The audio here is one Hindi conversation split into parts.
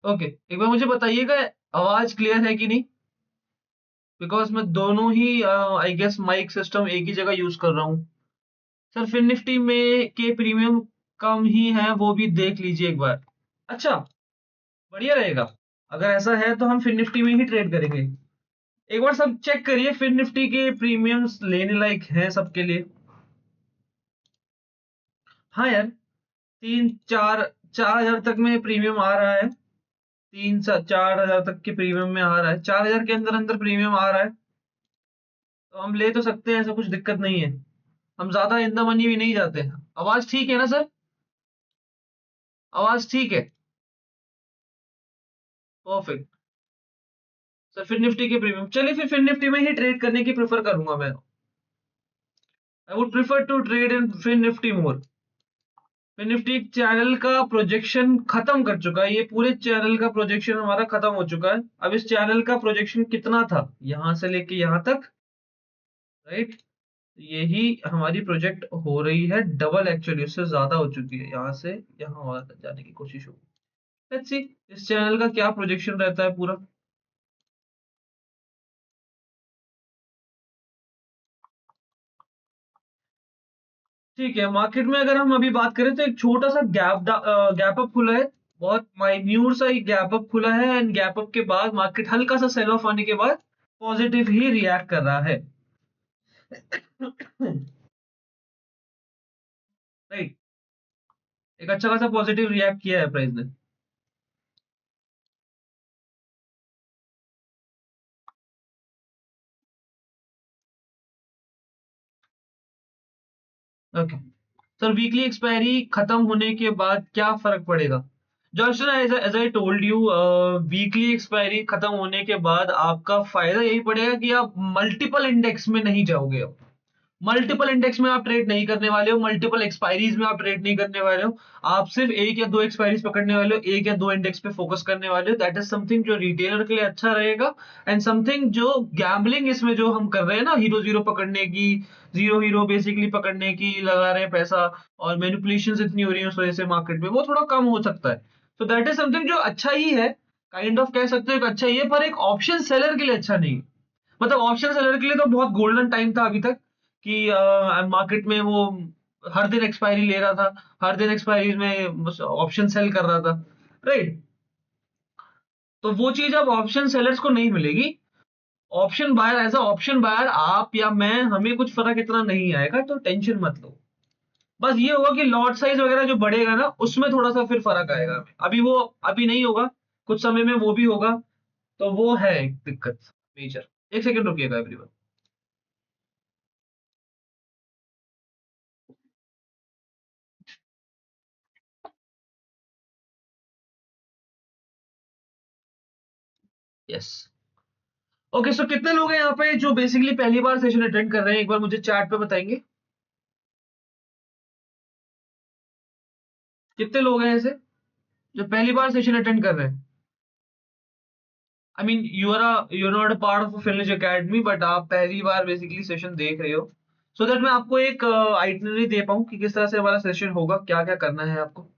ओके, एक बार मुझे बताइएगा आवाज क्लियर है कि नहीं, बिकॉज मैं दोनों ही आई गेस माइक सिस्टम एक ही जगह यूज कर रहा हूँ। सर फिन निफ्टी में के प्रीमियम कम ही है, वो भी देख लीजिए एक बार। अच्छा, बढ़िया रहेगा। अगर ऐसा है तो हम फिन निफ्टी में ही ट्रेड करेंगे। एक बार सब चेक करिए, फिन निफ्टी के प्रीमियम्स लेने लायक हैं सबके लिए। हाँ यार, 3 4 4 हजार तक में प्रीमियम आ रहा है। 3 4 हजार तक के प्रीमियम में आ रहा है, 4 हजार के अंदर अंदर प्रीमियम आ रहा है, तो हम ले तो सकते हैं, ऐसा कुछ दिक्कत नहीं है। हम ज्यादा इन द मनी भी नहीं जाते। आवाज ठीक है ना सर? आवाज ठीक है? परफेक्ट। सर फिर निफ्टी के प्रीमियम, चलिए फिर निफ्टी में ही ट्रेड करने की प्रेफर करूंगा मैं। I would prefer to trade in Fin Nifty more. Fin Nifty channel का प्रोजेक्शन खत्म कर चुका है, ये पूरे चैनल का प्रोजेक्शन हमारा खत्म हो चुका है। अब इस चैनल का प्रोजेक्शन कितना था, यहां से लेके यहां तक, राइट? यही हमारी प्रोजेक्ट हो रही है डबल, एक्चुअली उससे ज्यादा हो चुकी है, यहाँ से यहाँ और जाने की कोशिश होगी। लेट्स सी इस चैनल का क्या प्रोजेक्शन रहता है पूरा। ठीक है, मार्केट में अगर हम अभी बात करें तो एक छोटा सा गैप अप खुला है, बहुत माइन्यूट सा एक गैप अप खुला है, एंड गैप अप के बाद मार्केट हल्का सा सेल ऑफ आने के बाद पॉजिटिव ही रिएक्ट कर रहा है। राइट, एक अच्छा खासा पॉजिटिव रिएक्ट किया है प्राइस ने। ओके सर, वीकली एक्सपायरी खत्म होने के बाद क्या फर्क पड़ेगा? जॉर्जन, as I told you, weekly expiry खत्म होने के बाद आपका फायदा यही पड़ेगा कि आप मल्टीपल इंडेक्स में नहीं जाओगे। अब मल्टीपल इंडेक्स में आप ट्रेड नहीं करने वाले हो, मल्टीपल एक्सपायरीज में आप ट्रेड नहीं करने वाले हो। आप सिर्फ एक या दो एक्सपायरीज पकड़ने वाले हो, एक या दो इंडेक्स पे फोकस करने वाले हो। दैट इज समथिंग जो रिटेलर के लिए अच्छा रहेगा, एंड समथिंग जो गैम्बलिंग इसमें जो हम कर रहे हैं ना, हीरो जीरो पकड़ने की, जीरो हीरो बेसिकली पकड़ने की लगा रहे हैं पैसा, और मैनिपुलेशंस इतनी हो रही है उस वजह से मार्केट में, वो थोड़ा कम हो सकता है। तो दैट इज समथिंग जो अच्छा ही है, काइंड ऑफ कह सकते हो कि अच्छा ही है, पर एक ऑप्शन सेलर के लिए अच्छा नहीं है। मतलब ऑप्शन सेलर के लिए तो बहुत गोल्डन टाइम था अभी तक, कि मार्केट में वो हर दिन एक्सपायरी ले रहा था, हर दिन एक्सपायरी में ऑप्शन सेल कर रहा था, राइट? तो वो चीज अब ऑप्शन सेलर्स को नहीं मिलेगी। Option buyer, as a option buyer आप या मैं, हमें कुछ फर्क इतना नहीं आएगा, तो टेंशन मत लो। बस ये होगा कि लॉट साइज वगैरह जो बढ़ेगा ना, उसमें थोड़ा सा फिर फर्क आएगा हमें। अभी वो अभी नहीं होगा, कुछ समय में वो भी होगा। तो वो है एक दिक्कत मेजर। एक सेकंड रुकिएगा एवरीवन। यस। ओके, सो कितने लोग हैं यहाँ पे जो बेसिकली पहली बार सेशन अटेंड कर रहे हैं, एक बार मुझे चैट पे बताएंगे कितने लोग हैं ऐसे जो पहली बार सेशन अटेंड कर रहे हैं? I mean you are not a part of Finish Academy, but आप पहली बार बेसिकली सेशन देख रहे हो, सो दैट मैं आपको एक आइटनरी दे पाऊँ कि किस तरह से हमारा सेशन होगा, क्या क्या करना है आपको।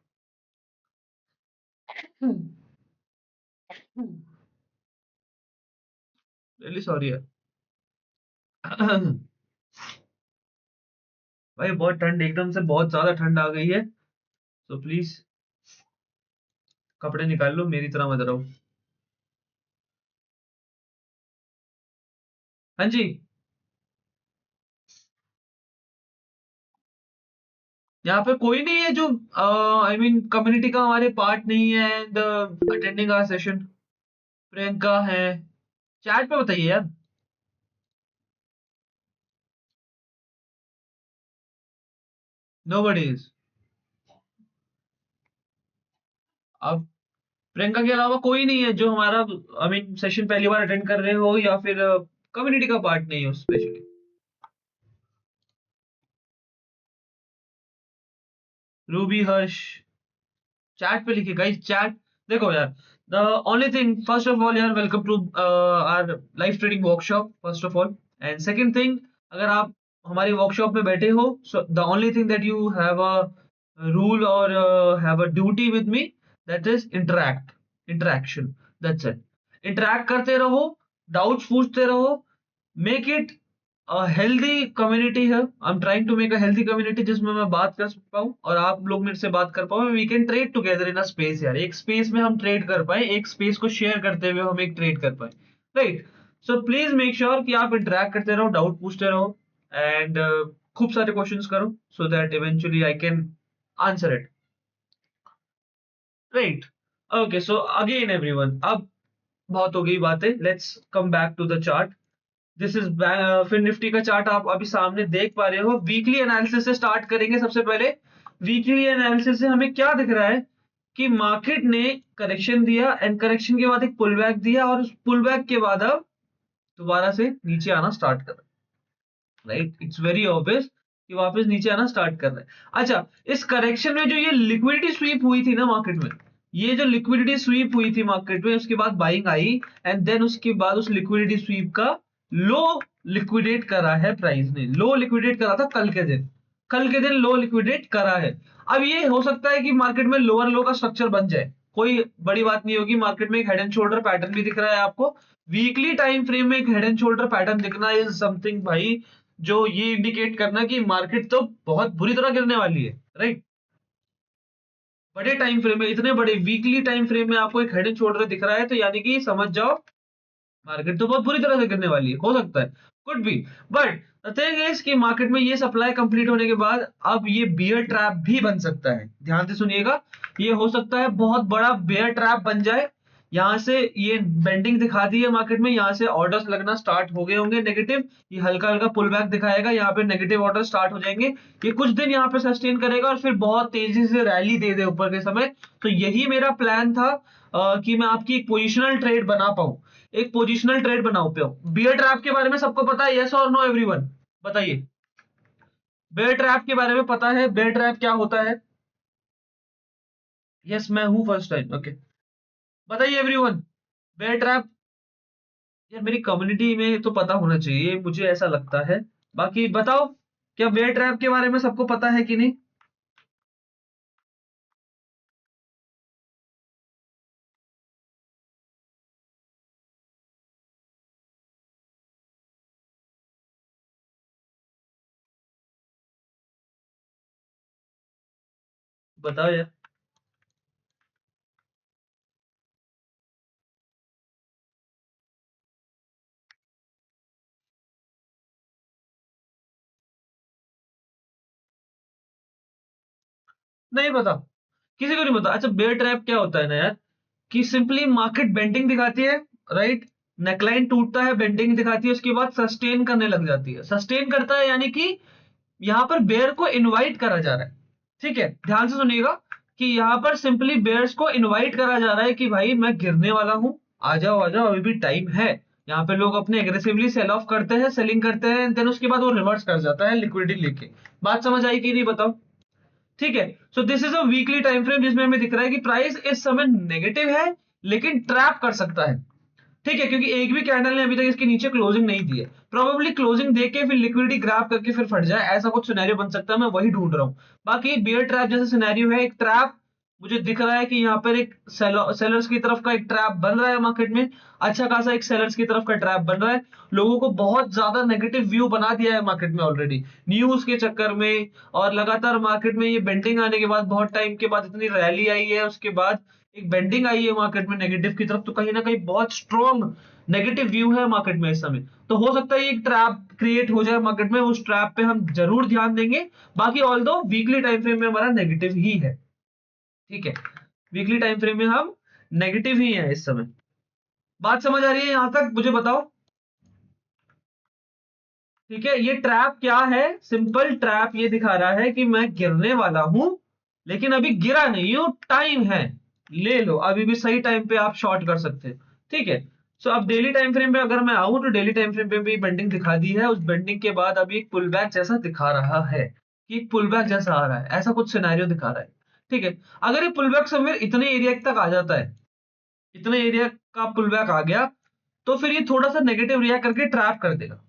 रियली सॉरी यार। भाई बहुत ठंड, एकदम से बहुत ज्यादा ठंड आ गई है, तो प्लीज कपड़े निकाल लो, मेरी तरह मत रहो। हाँ जी। यहाँ पे कोई नहीं है जो आई मीन कम्युनिटी का हमारे पार्ट नहीं है, and attending our session. Priyanka है, चैट पे बताइए यार। Nobody is. अब प्रियंका के अलावा कोई नहीं है जो हमारा आई मीन सेशन पहली बार अटेंड कर रहे हो, या फिर कम्युनिटी का पार्ट नहीं हो स्पेशली। रूबी, हर्ष, चैट पे लिखिए गाइस, चैट। देखो यार, the only thing, first of all यार, welcome to our live trading workshop first of all. And second thing, अगर आप हमारी वर्कशॉप में बैठे हो, so the only thing that you have a rule और have a duty with me, that is interact. Interaction, that's it. Interact करते रहो, डाउट्स पूछते रहो, मेक इट हेल्दी कम्युनिटी है। I am trying to make a healthy community जिसमें मैं बात कर पाऊँ और आप लोग मेरे से बात कर पाओ। We can trade together in a space यार, एक स्पेस में हम ट्रेड कर पाए, एक स्पेस को शेयर करते हुए हम एक ट्रेड कर पाए, right. So please make sure कि आप इंटरेक्ट करते रहो, डाउट पूछते रहो एंड खूब सारे क्वेश्चंस करो so that eventually I can answer it, right. Okay, so again everyone, अब बहुत हो गई बातें, let's come back to the chart. This is फिर निफ्टी का चार्ट आप अभी सामने देख पा रहे हो। वीकली एनालिसिस से स्टार्ट करेंगे। सबसे पहले वीकली एनालिसिस से हमें क्या दिख रहा है कि मार्केट ने करेक्शन दिया एंड करेक्शन के बाद एक पुल बैक दिया और उस पुल बैक के बाद अब दोबारा से नीचे आना स्टार्ट कर रहा है, राइट। इट्स वेरी ऑब्वियस कि वापस नीचे आना स्टार्ट कर रहा है। अच्छा, इस करेक्शन में जो ये लिक्विडिटी स्वीप हुई थी ना मार्केट में, ये जो लिक्विडिटी स्वीप हुई थी मार्केट में, उसके बाद बाइंग आई एंड देन उसके बाद उस लिक्विडिटी स्वीप का लो लिक्विडेट करा है प्राइस ने। लो लिक्विडेट करा था कल के दिन, कल के दिन लो लिक्विडेट करा है। अब ये हो सकता है कि मार्केट में लोअर लो का स्ट्रक्चर बन जाए, कोई बड़ी बात नहीं होगी। मार्केट में एक हेड एंड शोल्डर पैटर्न भी दिख रहा है आपको। वीकली टाइम फ्रेम में एक हेड एंड शोल्डर पैटर्न दिखना इज समथिंग भाई, जो ये इंडिकेट करना कि मार्केट तो बहुत बुरी तरह गिरने वाली है, राइट। बड़े टाइम फ्रेम में, इतने बड़े वीकली टाइम फ्रेम में आपको एक हेड एंड शोल्डर दिख रहा है, तो यानी कि समझ जाओ मार्केट तो बहुत बुरी तरह से गिरने वाली है। हो सकता है, could be, but the thing is कि मार्केट में ये सप्लाई कंप्लीट होने के बाद अब ये बियर ट्रैप भी बन सकता है। ध्यान से सुनिएगा, ये हो सकता है बहुत बड़ा बियर ट्रैप बन जाए। यहाँ से ये बेंडिंग दिखा दी है मार्केट में, यहाँ से ऑर्डर्स लगना स्टार्ट हो गए होंगे नेगेटिव। ये हल्का हल्का पुल बैक दिखाएगा, यहाँ पे नेगेटिव ऑर्डर स्टार्ट हो जाएंगे। ये कुछ दिन यहाँ पे सस्टेन करेगा और फिर बहुत तेजी से रैली दे दे ऊपर के समय। तो यही मेरा प्लान था कि मैं आपकी एक पोजिशनल ट्रेड बना पाऊं, एक पोजिशनल ट्रेड बनाओ पे। बियर ट्रैप के बारे में सबको पता है, यस और नो एवरीवन, बताइए। बियर ट्रैप के बारे में पता है, बियर ट्रैप क्या होता है? यस, मैं हूं फर्स्ट टाइम, ओके। बताइए एवरीवन, बियर ट्रैप। यार मेरी कम्युनिटी में तो पता होना चाहिए, मुझे ऐसा लगता है। बाकी बताओ, क्या बियर ट्रैप के बारे में सबको पता है कि नहीं? बताओ यार। नहीं पता, किसी को नहीं पता। अच्छा, बेयर ट्रैप क्या होता है ना यार, कि सिंपली मार्केट बेंडिंग दिखाती है, राइट। नेकलाइन टूटता है, बेंडिंग दिखाती है, उसके बाद सस्टेन करने लग जाती है। सस्टेन करता है यानी कि यहाँ पर बेयर को इनवाइट करा जा रहा है, ठीक है। ध्यान से सुनिएगा कि यहाँ पर सिंपली बेयर्स को इनवाइट करा जा रहा है कि भाई मैं गिरने वाला हूं, आ जाओ आ जाओ, अभी भी टाइम है। यहाँ पे लोग अपने एग्रेसिवली सेल ऑफ करते हैं, सेलिंग करते हैं, देन उसके बाद वो रिवर्स कर जाता है लिक्विडिटी लेके। बात समझ आई कि नहीं, बताओ। ठीक है, so this is a weekly time frame जिसमें हमें दिख रहा है कि प्राइस इस समय नेगेटिव है लेकिन ट्रैप कर सकता है, ठीक है। क्योंकि एक भी कैंडल ने अभी तक इसके नीचे क्लोजिंग नहीं दी है। प्रोबेबली क्लोजिंग देके फिर लिक्विडिटी ग्रैब करके फिर फट जाए, ऐसा कुछ सिनेरियो बन सकता है, मैं वही ढूंढ रहा हूं। बाकी बियर ट्रैप जैसा सिनेरियो है, एक ट्रैप मुझे दिख रहा है कि यहाँ पर एक सेलर्स की तरफ का एक ट्रैप बन रहा है मार्केट में। अच्छा खासा एक सेलर्स की तरफ का ट्रैप बन रहा है। लोगों को बहुत ज्यादा नेगेटिव व्यू बना दिया है मार्केट में ऑलरेडी, न्यूज के चक्कर में। और लगातार मार्केट में ये बेंडिंग आने के बाद, बहुत टाइम के बाद इतनी रैली आई है, उसके बाद एक बेंडिंग आई है मार्केट में नेगेटिव की तरफ, तो कहीं ना कहीं बहुत स्ट्रॉन्ग नेगेटिव व्यू है मार्केट में इस समय। तो हो सकता है एक ट्रैप क्रिएट हो जाए मार्केट में, उस ट्रैप पे हम जरूर ध्यान देंगे। बाकी ऑल दो वीकली टाइम फ्रेम में हमारा नेगेटिव ही है, ठीक है। वीकली टाइम फ्रेम में हम नेगेटिव ही है इस समय। बात समझ आ रही है यहां तक, मुझे बताओ। ठीक है, ये ट्रैप क्या है? सिंपल ट्रैप ये दिखा रहा है कि मैं गिरने वाला हूं लेकिन अभी गिरा नहीं हूं, टाइम है, ले लो, अभी भी सही टाइम पे आप शॉर्ट कर सकते हैं, ठीक है। सो अब डेली टाइम फ्रेम पे अगर मैं आऊं तो डेली टाइम फ्रेम पे भी बेंडिंग दिखा दी है। उस बेंडिंग के बाद अभी एक पुल बैक जैसा दिखा रहा है, कि एक पुल बैक जैसा आ रहा है, ऐसा कुछ सिनेरियो दिखा रहा है, ठीक है। अगर ये पुल बैक समवेयर इतने एरिया तक आ जाता है, इतने एरिया का पुल बैक आ गया, तो फिर ये थोड़ा सा नेगेटिव रिएक्ट करके ट्रैप कर देगा,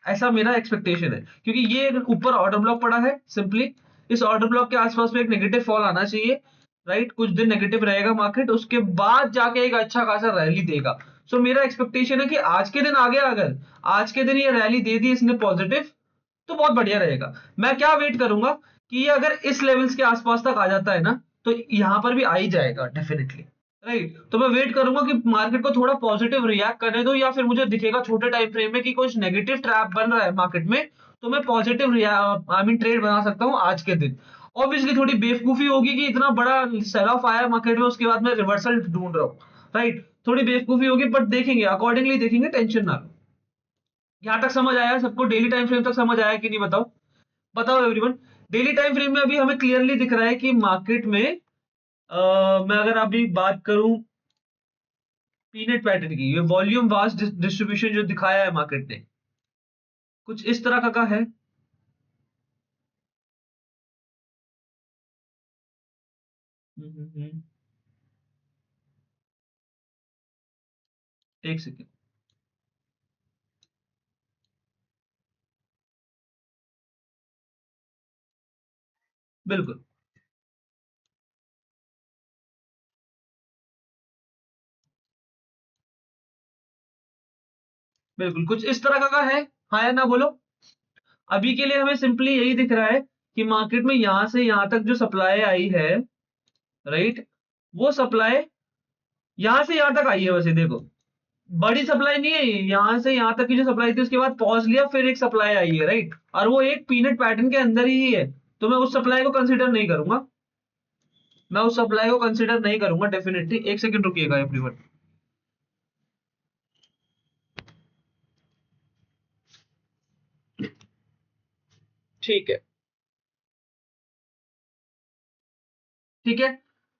ऐसा मेरा एक्सपेक्टेशन है। क्योंकि ये ऊपर ऑर्डर ब्लॉक पड़ा है, सिंपली इस ऑर्डर ब्लॉक के आसपास में एक नेगेटिव फॉल आना चाहिए। राइट, कुछ दिन नेगेटिव रहेगा मार्केट, उसके बाद जाके एक अच्छा खासा रैली देगा। सो मेरा एक्सपेक्टेशन है कि आज के दिन आ गया, अगर आज के दिन ये रैली दे दी इसने पॉजिटिव, तो बहुत बढ़िया रहेगा। मैं क्या वेट करूंगा कि ये अगर इस लेवल्स के आसपास तक आ जाता है ना, तो यहाँ पर भी आ ही जाएगा डेफिनेटली। राइट, तो मैं वेट करूंगा कि मार्केट को थोड़ा पॉजिटिव रिएक्ट करने दो, या फिर मुझे दिखेगा छोटे टाइम फ्रेम में कि कुछ नेगेटिव ट्रैप बन रहा है मार्केट में, तो मैं पॉजिटिव आई मीन ट्रेड बना सकता हूँ आज के दिन। ऑब्वियसली थोड़ी बेवकूफी होगी कि इतना बड़ा सेल ऑफ आया मार्केट में, उसके बाद मैं रिवर्सल ढूंढ रहा हूँ। राइट, थोड़ी बेवकूफी होगी, बट देखेंगे, अकॉर्डिंगली देखेंगे, टेंशन ना लो। यहाँ तक समझ आया सबको? डेली टाइम फ्रेम तक समझ आया कि नहीं, बताओ? बताओ एवरीवन। डेली टाइम फ्रेम में अभी हमें क्लियरली दिख रहा है कि मार्केट में मैं अगर अभी बात करूं पीनट पैटर्न की, ये वॉल्यूम वास्ट डिस्ट्रीब्यूशन जो दिखाया है मार्केट ने, कुछ इस तरह का है। हम्म। एक सेकेंड। बिल्कुल बिल्कुल, कुछ इस तरह का है। हाँ या ना बोलो? अभी के लिए हमें सिंपली यही दिख रहा है कि मार्केट में यहां से यहां तक जो सप्लाई आई है, राइट, वो सप्लाई यहां से यहां तक आई है। वैसे देखो, बड़ी सप्लाई नहीं है ये, यहां से यहां तक की जो सप्लाई थी उसके बाद पॉज लिया, फिर एक सप्लाई आई है, राइट, और वो एक पीनट पैटर्न के अंदर ही है। तो मैं उस सप्लाई को कंसीडर नहीं करूंगा, मैं उस सप्लाई को कंसीडर नहीं करूंगा डेफिनेटली। एक सेकंड रुकिएगा एवरीवन। ठीक है, ठीक है।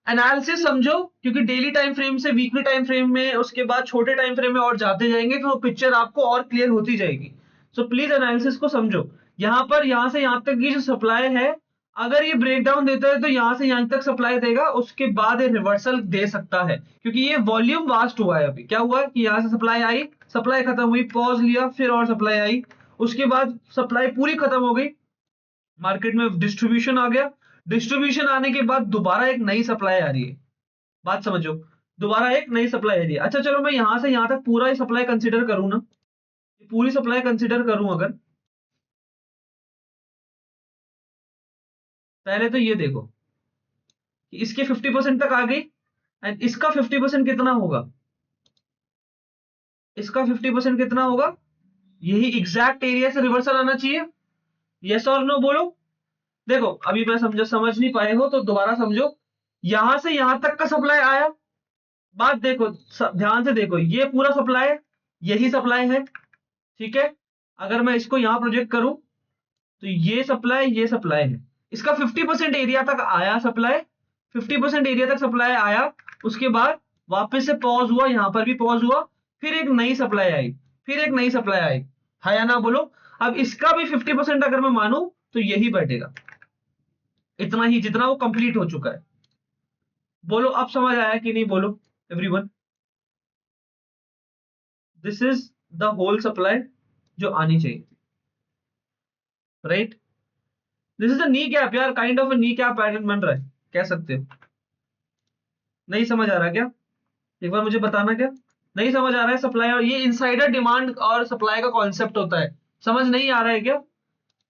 एनालिसिस समझो, क्योंकि डेली टाइम फ्रेम से वीकली टाइम फ्रेम में, उसके बाद छोटे टाइम फ्रेम में और जाते जाएंगे, तो पिक्चर आपको और क्लियर होती जाएगी। सो प्लीज एनालिसिस को समझो। यहाँ पर यहां से यहां तक की जो सप्लाई है, अगर ये ब्रेक डाउन देता है तो यहां से यहां तक सप्लाई देगा, उसके बाद ये रिवर्सल दे सकता है, क्योंकि ये वॉल्यूम वास्ट हुआ है। अभी क्या हुआ कि यहां से सप्लाई आई, सप्लाई खत्म हुई, पॉज लिया, फिर और सप्लाई आई, उसके बाद सप्लाई पूरी खत्म हो गई, मार्केट में डिस्ट्रीब्यूशन आ गया। डिस्ट्रीब्यूशन आने के बाद दोबारा एक नई सप्लाई आ रही है। बात समझो, दोबारा एक नई सप्लाई आ रही है। अच्छा चलो, मैं यहां से यहां तक पूरा ही सप्लाई कंसीडर करूं ना, पूरी सप्लाई कंसीडर करूं अगर, पहले तो ये देखो कि इसके 50% तक आ गई, एंड इसका 50% कितना होगा, इसका 50% कितना होगा, यही एग्जैक्ट एरिया से रिवर्सल आना चाहिए। यस और नो बोलो। देखो, अभी मैं समझ नहीं पाए हो तो दोबारा समझो। यहां से यहां तक का सप्लाई आया, बात देखो, ध्यान से देखो, ये पूरा सप्लाई, यही सप्लाई है, ठीक है। अगर मैं इसको यहां प्रोजेक्ट करूं, तो ये सप्लाई है, इसका 50% एरिया तक आया सप्लाई, 50% एरिया तक सप्लाई आया, उसके बाद वापस से पॉज हुआ, यहां पर भी पॉज हुआ, फिर एक नई सप्लाई आई, फिर एक नई सप्लाई आई। है या ना बोलो? अब इसका भी 50% अगर मैं मानूं, तो यही बैठेगा, इतना ही जितना वो कंप्लीट हो चुका है। बोलो, अब समझ आया कि नहीं, बोलो everyone. This is the whole supply जो आनी चाहिए, right. This is a knee cap यार, kind of knee cap pattern बन रहा है, कह सकते हो। नहीं समझ आ रहा क्या? एक बार मुझे बताना क्या, नहीं समझ आ रहा है? सप्लाई और ये इनसाइडर डिमांड और सप्लाई का कॉन्सेप्ट होता है, समझ नहीं आ रहा है क्या?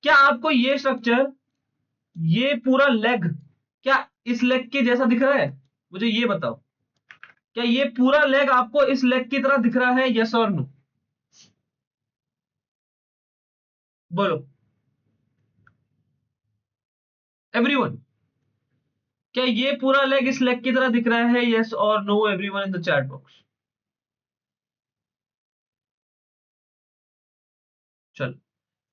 क्या आपको ये स्ट्रक्चर, ये पूरा लेग, क्या इस लेग के जैसा दिख रहा है? मुझे ये बताओ, क्या ये पूरा लेग आपको इस लेग की तरह दिख रहा है? यस और नो, बोलो एवरीवन। क्या ये पूरा लेग इस लेग की तरह दिख रहा है? यस और no everyone in the chat box. चलो,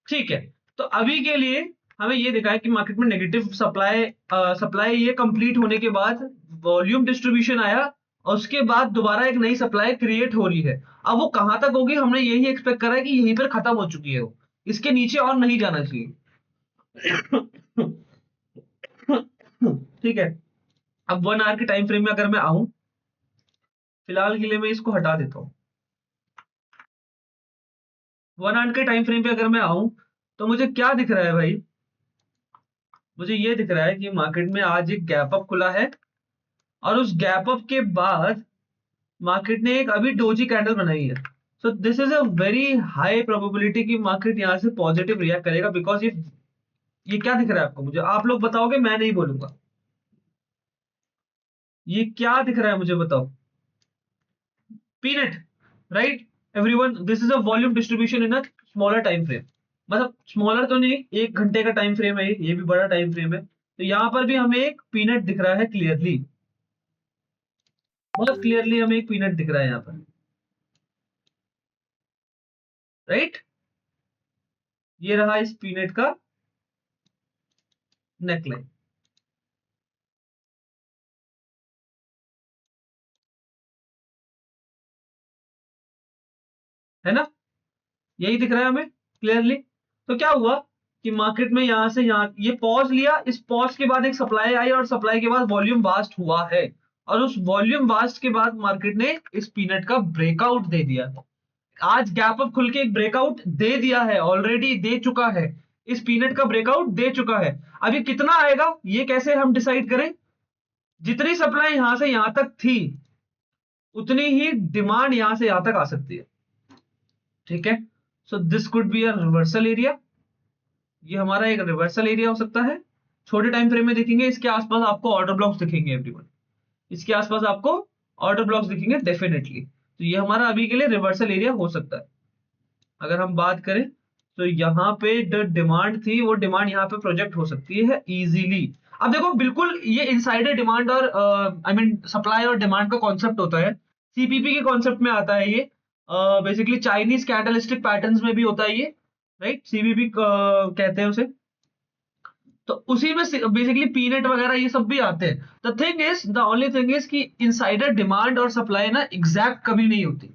ठीक है। तो अभी के लिए हमें ये दिखा है कि मार्केट में नेगेटिव सप्लाई, सप्लाई ये कंप्लीट होने के बाद वॉल्यूम डिस्ट्रीब्यूशन आया, और उसके बाद दोबारा एक नई सप्लाई क्रिएट हो रही है। अब वो कहां तक होगी, हमने यही एक्सपेक्ट करा है कि यहीं पर खत्म हो चुकी है वो, इसके नीचे और नहीं जाना चाहिए। ठीक है। अब 1 आवर के टाइम फ्रेम में अगर मैं आऊं, फिलहाल के लिए मैं इसको हटा देता हूं। 1 आवर के टाइम फ्रेम पे अगर मैं आऊं, तो मुझे क्या दिख रहा है भाई? मुझे ये दिख रहा है कि मार्केट में आज एक गैप अप खुला है, और उस गैप अप के बाद मार्केट ने एक अभी डोजी कैंडल बनाई है। So this is a very high probability कि मार्केट यहाँ से पॉजिटिव रिएक्ट करेगा, बिकॉज ये क्या दिख रहा है आपको, मुझे आप लोग बताओगे, मैं नहीं बोलूंगा। ये क्या दिख रहा है मुझे बताओ। Peanut, right everyone, this is a volume distribution in a smaller time frame. मतलब स्मॉलर तो नहीं, 1 घंटे का टाइम फ्रेम है, ये भी बड़ा टाइम फ्रेम है। तो यहाँ पर भी हमें एक पीनट दिख रहा है क्लियरली, बहुत क्लियरली हमें एक पीनट दिख रहा है यहाँ पर, राइट। ये रहा इस पीनट का नेकलाइन, है ना, यही दिख रहा है हमें क्लियरली। तो क्या हुआ कि मार्केट में यहां से यहाँ ये पॉज लिया, इस पॉज के बाद एक सप्लाई आई और सप्लाई के बाद वॉल्यूम वास्ट हुआ है, और उस वॉल्यूम वास्ट के बाद मार्केट ने इस पीनट का ब्रेकआउट दे दिया है। आज गैप अप खुल के एक ब्रेकआउट दे दिया है, ऑलरेडी दे चुका है, इस पीनट का ब्रेकआउट दे चुका है। अब ये कितना आएगा ये कैसे हम डिसाइड करें, जितनी सप्लाई यहां से यहां तक थी उतनी ही डिमांड यहां से यहां तक आ सकती है, ठीक है। So this could be a reversal area, ये हमारा एक रिवर्सल एरिया हो सकता है। छोटे टाइम फ्रेम में देखेंगे इसके आसपास आपको ऑर्डर ब्लॉक्स दिखेंगे एवरीवन, इसके आसपास आपको ऑर्डर ब्लॉक्स दिखेंगे डेफिनेटली। तो ये हमारा अभी के लिए रिवर्सल एरिया हो सकता है। अगर हम बात करें तो यहाँ पे जो डिमांड थी वो डिमांड यहाँ पे प्रोजेक्ट हो सकती है इजीली। अब देखो बिल्कुल ये इनसाइडर डिमांड और आई मीन सप्लाई और डिमांड का कॉन्सेप्ट होता है, सीपीपी के कॉन्सेप्ट में आता है ये, बेसिकली चाइनीज कैंडलस्टिक पैटर्न्स में भी होता है ये, राइट, सीपीपी कहते हैं उसे। तो उसी में बेसिकली पीनट वगैरह ये सब भी आते हैं। The thing is, the only thing is कि इनसाइडर डिमांड और सप्लाई ना एग्जैक्ट कभी नहीं होती।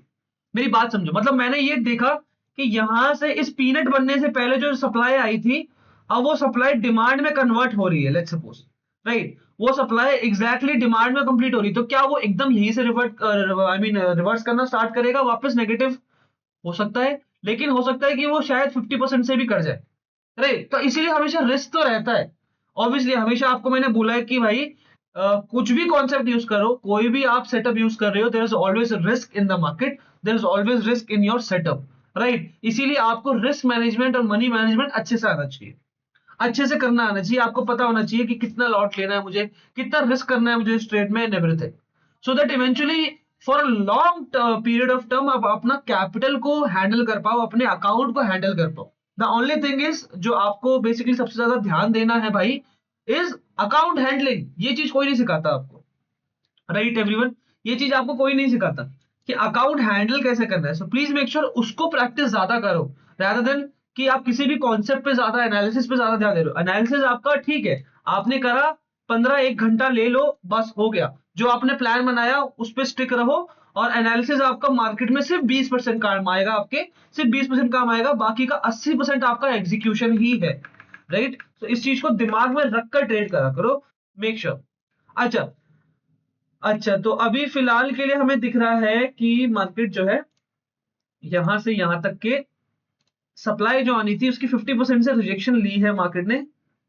मेरी बात समझो, मतलब मैंने ये देखा कि यहां से इस पीनट बनने से पहले जो सप्लाई आई थी, अब वो सप्लाई डिमांड में कन्वर्ट हो रही है, लेट्स सपोज, राइट। वो सप्लाई एग्जैक्टली डिमांड में कंप्लीट हो रही है, तो क्या वो एकदम यहीं से रिवर्ट आई मीन रिवर्स करना स्टार्ट करेगा वापस नेगेटिव, हो सकता है। लेकिन हो सकता है कि वो शायद 50% से भी कर जाए, राइट। तो इसीलिए हमेशा रिस्क तो रहता है। ऑब्वियसली हमेशा आपको मैंने बोला है कि भाई कुछ भी कॉन्सेप्ट यूज करो, कोई भी आप सेटअप यूज कर रहे हो, there is always risk in the market, there is always risk in your setup, right. इसीलिए आपको रिस्क मैनेजमेंट और मनी मैनेजमेंट अच्छे से आना चाहिए, अच्छे से करना आना चाहिए। आपको पता होना चाहिए कि कितना लॉट लेना है मुझे, कितना रिस्क करना है मुझे इस ट्रेड में and everything, so that eventually for a long period of term आप अपना कैपिटल को हैंडल कर पाओ, अपने अकाउंट को हैंडल कर पाओ। द ओनली थिंग इज जो आपको बेसिकली सबसे ज्यादा ध्यान देना है भाई, इज अकाउंट हैंडलिंग। ये चीज कोई नहीं सिखाता आपको, राइट एवरीवन, ये चीज आपको कोई नहीं सिखाता कि अकाउंट हैंडल कैसे करना है। सो प्लीज मेक श्योर उसको प्रैक्टिस ज्यादा करो, rather देन कि आप किसी भी कॉन्सेप्ट पे ज्यादा, एनालिसिस पे ज्यादा ध्यान दे रहे हो। एनालिसिस आपका ठीक है, आपने करा, 15 1 घंटा ले लो, बस हो गया। जो आपने प्लान बनाया उस पर स्टिक रहो, और एनालिसिस आपका मार्केट में सिर्फ 20% काम आएगा, आपके सिर्फ 20% काम आएगा, बाकी का 80% आपका एग्जीक्यूशन ही है, राइट। तो इस चीज को दिमाग में रखकर ट्रेड करा करो, मेक श्योर। अच्छा, अच्छा, तो अभी फिलहाल के लिए हमें दिख रहा है कि मार्केट जो है यहां से यहां तक के सप्लाई जो आनी थी उसकी 50% से रिजेक्शन ली है मार्केट ने,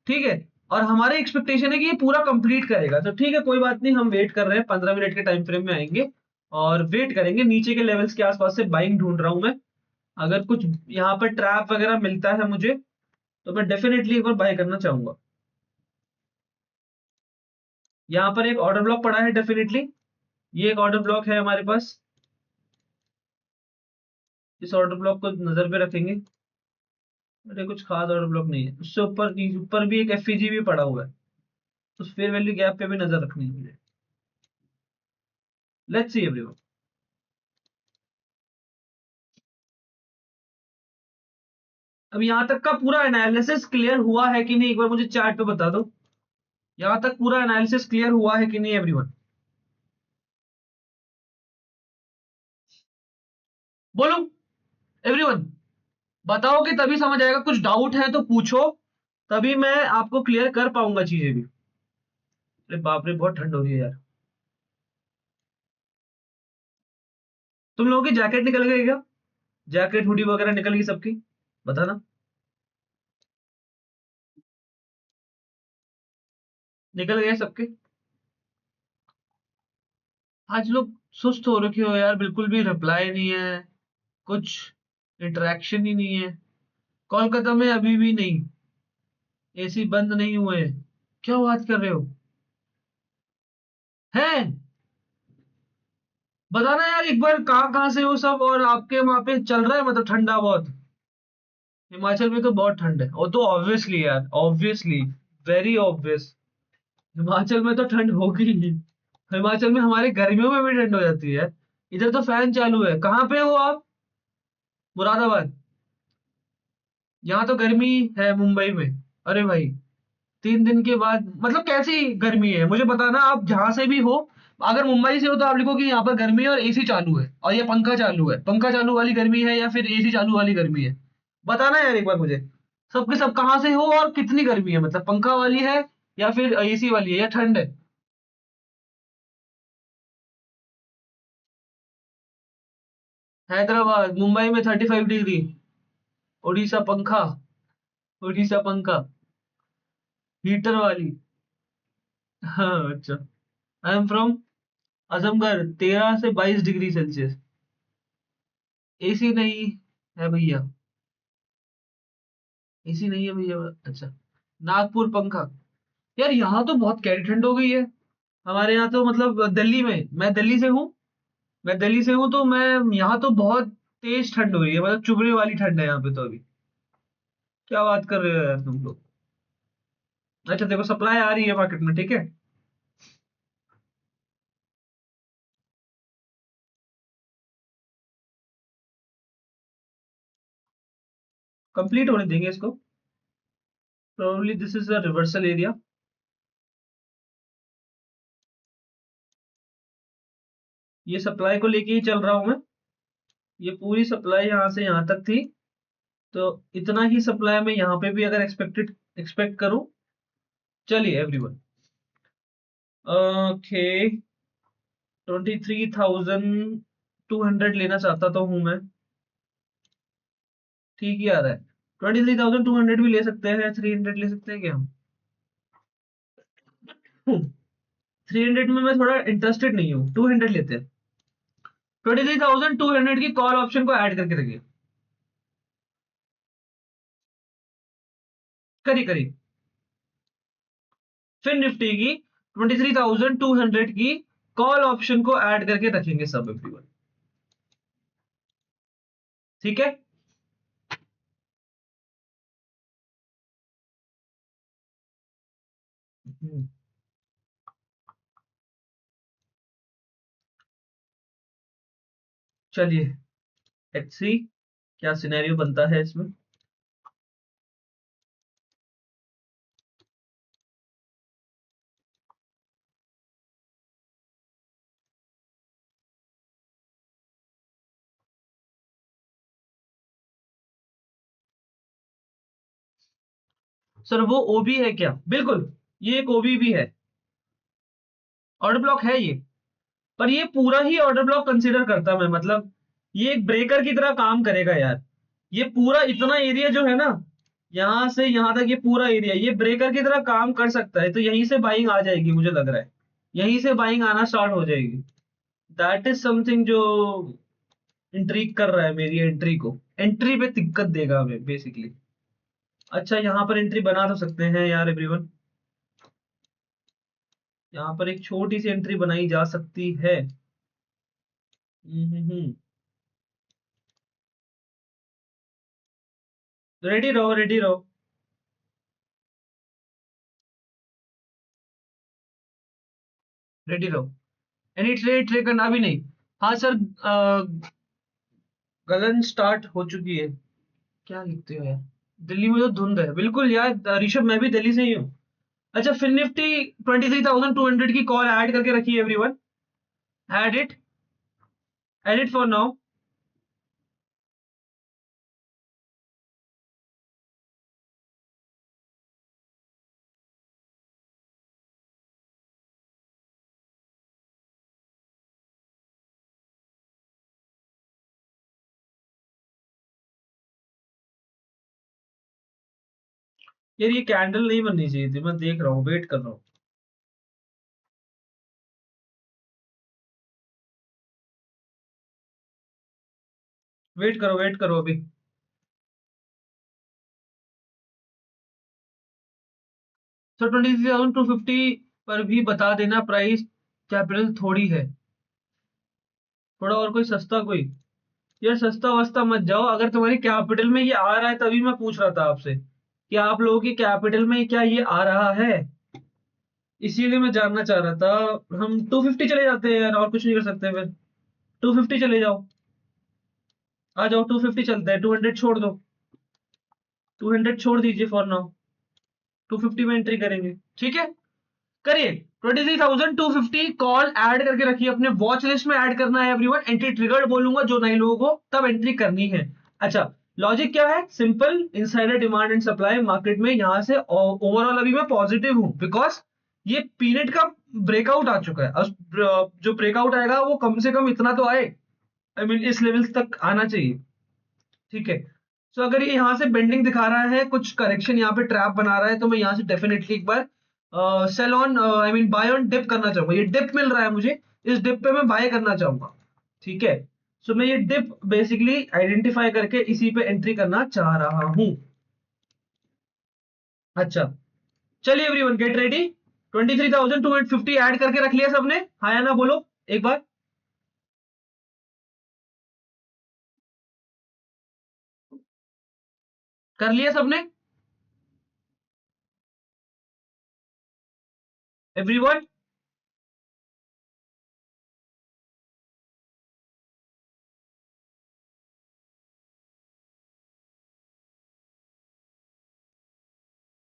ठीक है। और हमारे एक्सपेक्टेशन है कि ये पूरा कंप्लीट करेगा, तो ठीक है, कोई बात नहीं, हम वेट कर रहे हैं, 15 मिनट के टाइम फ्रेम में आएंगे और वेट करेंगे। नीचे के लेवल्स के आसपास से बाइंग ढूंढ रहा हूं मैं, अगर कुछ यहाँ पर ट्रैप वगैरह मिलता है मुझे तो मैं डेफिनेटली एक बार बाय करना चाहूंगा। यहाँ पर एक ऑर्डर ब्लॉक पड़ा है डेफिनेटली, ये एक ऑर्डर ब्लॉक है हमारे पास, इस ऑर्डर ब्लॉक को नजर पे रखेंगे। अरे कुछ खास ऑर्डर ब्लॉक नहीं है, उससे ऊपर ऊपर भी एक एफईजी भी पड़ा हुआ है, उस फेयर वैल्यू गैप पे भी नजर रखनी है मुझे। लेट्स सी एवरीवन, अब यहाँ तक का पूरा एनालिसिस क्लियर हुआ है कि नहीं, एक बार मुझे चैट पे बता दो। यहाँ तक पूरा एनालिसिस क्लियर हुआ है कि नहीं एवरीवन, बोलो एवरीवन, बताओ कि तभी समझ आएगा। कुछ डाउट है तो पूछो, तभी मैं आपको क्लियर कर पाऊंगा चीजें भी। अरे बाप रे, बहुत ठंड हो रही है यार। तुम लोगों की जैकेट निकल गई क्या, जैकेट हुडी वगैरह निकल गई सबकी, बताना। निकल गए सबके। आज लोग सुस्त हो रखे हो यार, बिल्कुल भी रिप्लाई नहीं है, कुछ इंटरेक्शन ही नहीं है। कोलकाता में अभी भी नहीं, एसी बंद नहीं हुए। क्या बात कर रहे हो? हैं? बताना यार एक बार, कहाँ कहाँ से हो सब, और आपके वहां पे चल रहा है मतलब ठंडा बहुत? हिमाचल में तो बहुत ठंड है, वो तो ऑब्वियसली यार, ऑब्वियसली, वेरी ऑब्वियस। हिमाचल में तो ठंड होगी ही। हिमाचल में हमारे गर्मियों में भी ठंड हो जाती है। इधर तो फैन चालू है। कहाँ पे हो आप? मुरादाबाद? यहाँ तो गर्मी है मुंबई में। अरे भाई, 3 दिन के बाद मतलब कैसी गर्मी है मुझे बताना, आप जहां से भी हो। अगर मुंबई से हो तो आप लिखो कि यहाँ पर गर्मी है और एसी चालू है और ये पंखा चालू है, पंखा चालू वाली गर्मी है या फिर एसी चालू वाली गर्मी है। बताना यार एक बार मुझे। सबके सब कहाँ से हो और कितनी गर्मी है, मतलब पंखा वाली है या फिर एसी वाली है या ठंड है? हैदराबाद, मुंबई में 35 डिग्री। उड़ीसा पंखा, उड़ीसा पंखा, हीटर वाली। हाँ अच्छा। आई एम फ्रॉम आजमगढ़, 13 से 22 डिग्री सेल्सियस। एसी नहीं है भैया, एसी नहीं है भैया। अच्छा, नागपुर पंखा। यार यहाँ तो बहुत कैरी ठंड हो गई है। हमारे यहाँ तो मतलब दिल्ली में, मैं दिल्ली से हूँ, मैं दिल्ली से हूँ तो मैं, यहाँ तो बहुत तेज ठंड हो रही है, मतलब चुभने वाली ठंड है यहाँ पे तो अभी। क्या बात कर रहे हो यार तुम लोग? अच्छा देखो, सप्लाई आ रही है मार्केट में, ठीक है। कंप्लीट होने देंगे इसको। Probably this is a reversal area. ये सप्लाई को लेके ही चल रहा हूँ मैं। ये पूरी सप्लाई यहाँ से यहाँ तक थी, तो इतना ही सप्लाई में यहाँ पे भी अगर एक्सपेक्ट करूँ। चलिए एवरीवन, ओके, 23,200 लेना चाहता तो हूँ मैं। ठीक ही आ रहा है। 23,200 भी ले सकते हैं, 300 ले सकते हैं क्या हम? 300 में मैं थोड़ा इंटरेस्टेड नहीं हूँ, 200 लेते हैं। 23,200 की कॉल ऑप्शन को ऐड करके रखिए। करिए करिए। फिर निफ्टी की 23,200 की कॉल ऑप्शन को ऐड करके रखेंगे सब एवरीवन। ठीक है। हम्म, चलिए, लेट्स सी क्या सिनेरियो बनता है इसमें। सर वो ओबी है क्या? बिल्कुल, ये एक ओबी भी है, ऑर्डर ब्लॉक है ये। पर ये पूरा ही ऑर्डर ब्लॉक कंसीडर करता मैं, मतलब ये एक ब्रेकर की तरह काम करेगा यार। ये पूरा इतना एरिया जो है ना, यहां से यहां तक ये पूरा एरिया ये ब्रेकर की तरह काम कर सकता है, तो यहीं से बाइंग आ जाएगी मुझे लग रहा है। यहीं से बाइंग आना स्टार्ट हो जाएगी। दैट इज समथिंग जो इंट्रीग कर रहा है मेरी एंट्री को, एंट्री पे दिक्कत देगा हमें बेसिकली। अच्छा, यहाँ पर एंट्री बना तो सकते हैं यार एवरीवन। यहाँ पर एक छोटी सी एंट्री बनाई जा सकती है। रेडी रहो, रेडी रहो। रेडी रहो। एनी ट्रेड ट्रे करना भी नहीं। हाँ सर, गलन स्टार्ट हो चुकी है। क्या लिखते हो यार? दिल्ली में तो धुंध है बिल्कुल यार, ऋषभ मैं भी दिल्ली से ही हूँ। अच्छा, फिर निफ्टी 23,200 की कॉल ऐड करके रखिए everyone. Add it, add it for now. यार ये कैंडल नहीं बननी चाहिए थी, मैं देख रहा हूँ, वेट कर रहा हूँ। वेट करो अभी। सो 23,250 पर भी बता देना प्राइस कैपिटल थोड़ी है, थोड़ा और कोई सस्ता कोई। यार सस्ता वस्ता मत जाओ, अगर तुम्हारी कैपिटल में ये आ रहा है तभी मैं पूछ रहा था आपसे कि आप लोगों की कैपिटल में क्या ये आ रहा है, इसीलिए मैं जानना चाह रहा था। हम 250 चले जाते हैं यार, और कुछ नहीं कर सकते फिर। 250 चले जाओ, आ जाओ 250 चलते हैं, 200 छोड़ दो, 200 छोड़ दीजिए फॉर नाउ, 250 में एंट्री करेंगे, ठीक है। करिए 23,250 कॉल ऐड करके रखिए, अपने वॉच लिस्ट में ऐड करना है एवरीवन। एंट्री ट्रिगर्ड बोलूंगा जो नए लोगों को, तब एंट्री करनी है। अच्छा, लॉजिक क्या है, simple, insider demand and supply market में यहां से ओवरऑल अभी मैं पॉजिटिव हूं, बिकॉज ये पीरियड का ब्रेकआउट आ चुका है। जो ब्रेकआउट आएगा वो कम से कम इतना तो आए, आई मीन इस लेवल्स तक आना चाहिए, ठीक है। सो अगर ये यहाँ से बेंडिंग दिखा रहा है, कुछ करेक्शन यहाँ पे ट्रैप बना रहा है, तो मैं यहाँ से डेफिनेटली एक बार sell on, I mean buy on dip करना चाहूंगा। ये डिप मिल रहा है मुझे, इस डिप पे मैं बाय करना चाहूंगा, ठीक है। सो मैं ये डिप बेसिकली आइडेंटिफाई करके इसी पे एंट्री करना चाह रहा हूं। अच्छा, चलिए एवरीवन गेट रेडी। 23,250 ऐड करके रख लिया सबने, हाँ या ना बोलो एक बार। कर लिया सबने, एवरीवन?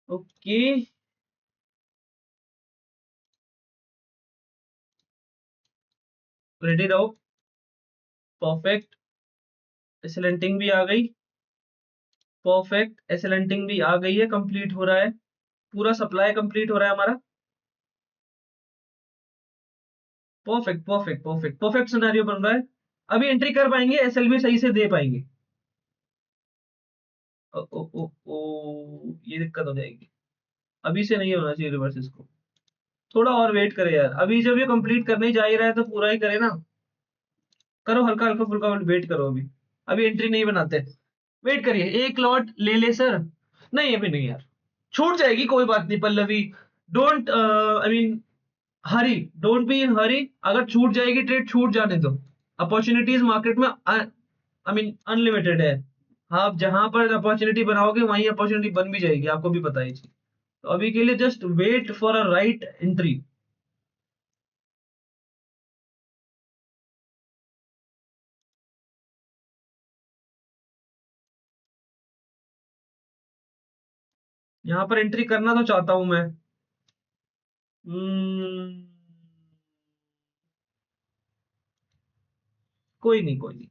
ओके, रेडी रहो। परफेक्ट, एसलेंटिंग भी आ गई। परफेक्ट, एसलेंटिंग भी आ गई है, कंप्लीट हो रहा है, पूरा सप्लाई कंप्लीट हो रहा है हमारा। Perfect perfect perfect perfect scenario बन रहा है। अभी एंट्री कर पाएंगे, एसएलवी सही से दे पाएंगे? ओ, ओ, ओ, ओ, ये दिक्कत हो जाएगी, अभी से नहीं होना चाहिए रिवर्स इसको, थोड़ा और वेट करे यार। अभी जब ये कंप्लीट करने ही जा ही रहा है तो पूरा ही करे ना। करो हल्का हल्का फुल्का वेट करो अभी, अभी एंट्री नहीं बनाते, वेट करिए। एक लॉट ले ले सर, नहीं अभी नहीं यार, छूट जाएगी कोई बात नहीं Pallavi, don't I mean hurry, don't be in hurry. अगर छूट जाएगी ट्रेड, छूट जाने दो, अपॉर्चुनिटीज मार्केट में आई मीन अनलिमिटेड है। आप जहां पर अपॉर्चुनिटी बनाओगे वहीं अपॉर्चुनिटी बन भी जाएगी, आपको भी पता है चीज। तो अभी के लिए just wait for a right entry. यहाँ पर एंट्री करना तो चाहता हूं मैं। हम्म, कोई नहीं कोई नहीं,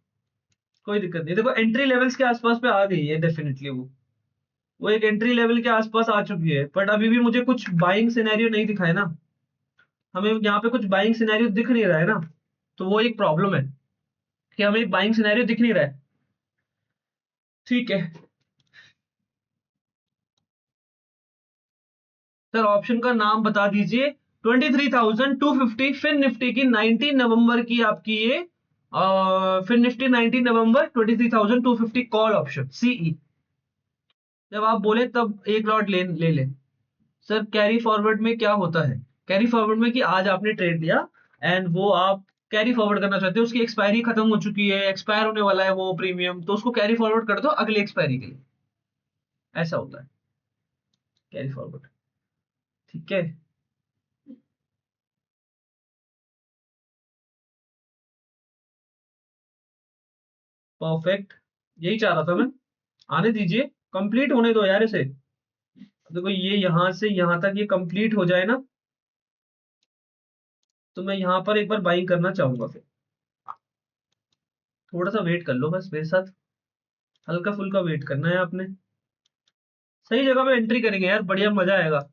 कोई दिक्कत नहीं। देखो एंट्री लेवल्स के आसपास पे आ गई है डेफिनेटली, वो एक एंट्री लेवल के आसपास आ चुकी है, बट अभी भी मुझे कुछ बाइंग सिनेरियो नहीं दिखाए ना, हमें यहाँ पे कुछ बाइंग सिनेरियो दिख नहीं रहा है ना, तो वो एक प्रॉब्लम है कि हमें बाइंग सिनेरियो दिख नहीं रहा है, ठीक है। सर ऑप्शन का नाम बता दीजिए। 23,250 फिन निफ्टी की 19 नवंबर की आपकी ये फिन निफ्टी 19 नवंबर 23,250 कॉल ऑप्शन सीई। जब आप बोले तब एक लॉट ले ले। सर कैरी फॉरवर्ड में क्या होता है, कैरी फॉरवर्ड में कि आज आपने ट्रेड लिया एंड वो आप कैरी फॉरवर्ड करना चाहते हो, उसकी एक्सपायरी खत्म हो चुकी है, एक्सपायर होने वाला है वो प्रीमियम, तो उसको कैरी फॉरवर्ड कर दो अगली एक्सपायरी के लिए, ऐसा होता है कैरी फॉरवर्ड, ठीक है। परफेक्ट, यही चाह रहा था मैं, आने दीजिए, कंप्लीट होने दो यार इसे। देखो ये यहां से यहां तक ये कंप्लीट हो जाए ना, तो मैं यहां पर एक बार बाइंग करना चाहूंगा फिर। थोड़ा सा वेट कर लो बस मेरे साथ, हल्का फुल्का वेट करना है आपने। सही जगह पे एंट्री करेंगे यार, बढ़िया मजा आएगा।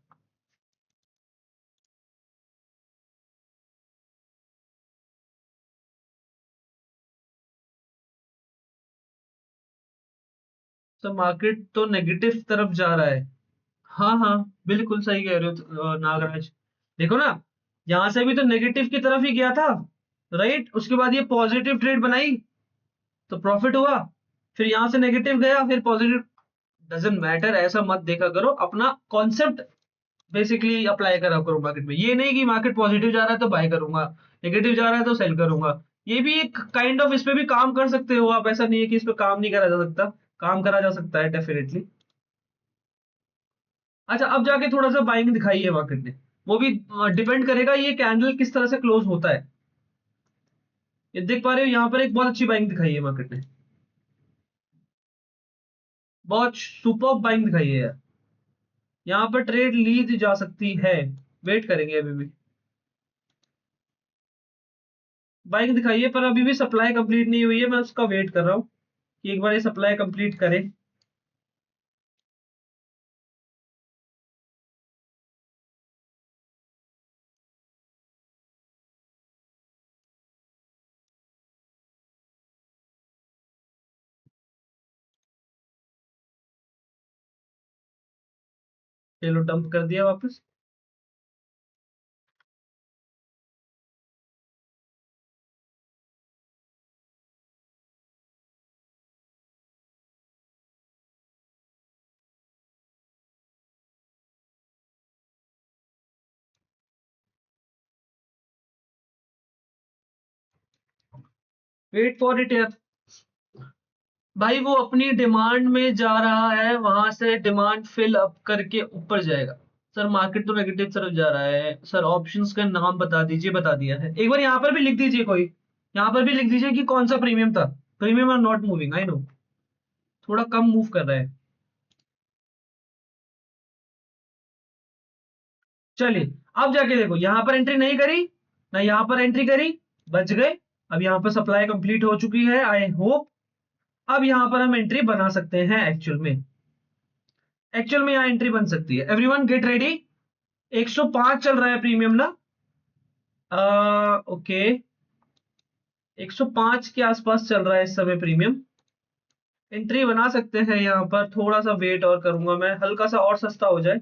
तो मार्केट तो नेगेटिव तरफ जा रहा है। हाँ हाँ, बिल्कुल सही कह रहे हो नागराज। देखो ना, यहां से भी तो नेगेटिव की तरफ ही गया था, राइट, उसके बाद ये पॉजिटिव ट्रेड बनाई, तो प्रॉफिट हुआ, फिर यहां से नेगेटिव गया, फिर पॉजिटिव। डजेंट मैटर, ऐसा मत देखा करो, अपना कॉन्सेप्ट बेसिकली अप्लाई करा करो मार्केट में। ये नहीं कि मार्केट पॉजिटिव जा रहा है तो बाय करूंगा, नेगेटिव जा रहा है तो सेल करूंगा। ये भी एक काइंड ऑफ, इस पे भी काम कर सकते हो आप, ऐसा नहीं है कि इस पे काम नहीं करा जा सकता, काम करा जा सकता है डेफिनेटली। अच्छा, अब जाके थोड़ा सा बाइंग दिखाई है मार्केट ने, वो भी डिपेंड करेगा ये कैंडल किस तरह से क्लोज होता है। ये देख पा रहे हो, यहाँ पर एक बहुत अच्छी बाइंग दिखाई है मार्केट ने, बहुत सुपर बाइंग दिखाई है यार। यहाँ पर ट्रेड ली जा सकती है, वेट करेंगे अभी भी। बाइंग दिखाई है पर अभी भी सप्लाई कंप्लीट नहीं हुई है, मैं उसका वेट कर रहा हूँ कि एक बार ये सप्लाई कंप्लीट करे। चलो डंप कर दिया वापस। वेट फॉर इट यार भाई, वो अपनी डिमांड में जा रहा है, वहां से डिमांड फिल अप करके ऊपर जाएगा। सर मार्केट तो नेगेटिव तरफ जा रहा है सर, ऑप्शंस का नाम बता दीजिए। बता दिया है, एक बार यहाँ पर भी लिख दीजिए, कोई यहाँ पर भी लिख दीजिए कि कौन सा प्रीमियम था। Premium are not moving, I know थोड़ा कम मूव कर रहा है। चलिए, अब जाके देखो, यहाँ पर एंट्री नहीं करी ना, यहाँ पर एंट्री करी, बच गए। अब यहाँ पर सप्लाई कंप्लीट हो चुकी है आई होप। अब यहाँ पर हम एंट्री बना सकते हैं एक्चुअल में, एक्चुअल में यहाँ एंट्री बन सकती है। Everyone get ready. 105 चल रहा है प्रीमियम ना, ओके, 105 के आसपास चल रहा है इस समय प्रीमियम। एंट्री बना सकते हैं यहाँ पर, थोड़ा सा वेट और करूंगा मैं, हल्का सा और सस्ता हो जाए।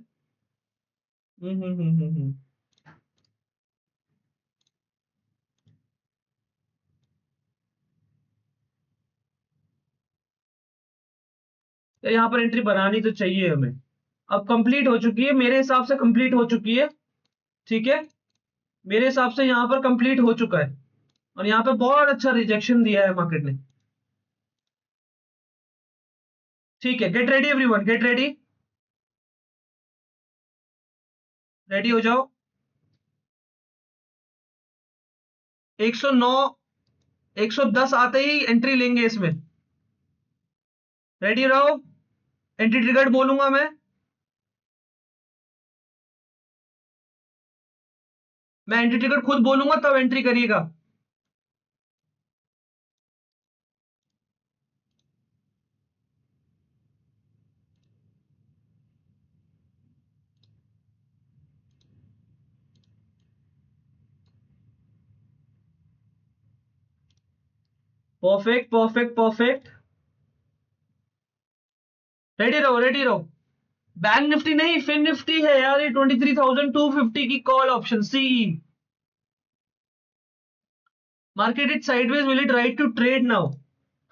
हम्म। तो यहाँ पर एंट्री बनानी तो चाहिए हमें। अब कंप्लीट हो चुकी है मेरे हिसाब से, कंप्लीट हो चुकी है, ठीक है। मेरे हिसाब से यहाँ पर कंप्लीट हो चुका है, और यहाँ पे बहुत अच्छा रिजेक्शन दिया है मार्केट ने। ठीक है, get ready everyone, get ready, ready हो जाओ। 109, 110 आते ही एंट्री लेंगे इसमें, रेडी रहो। एंट्री ट्रिगर्ड बोलूंगा मैं एंट्री ट्रिगर्ड खुद बोलूंगा तब एंट्री करिएगा। परफेक्ट परफेक्ट परफेक्ट, रेडी रहो रेडी रहो। बैंक निफ्टी नहीं, फिन निफ्टी है यार, ये 23,250 की call option CE. Market it sideways, will it right to trade now?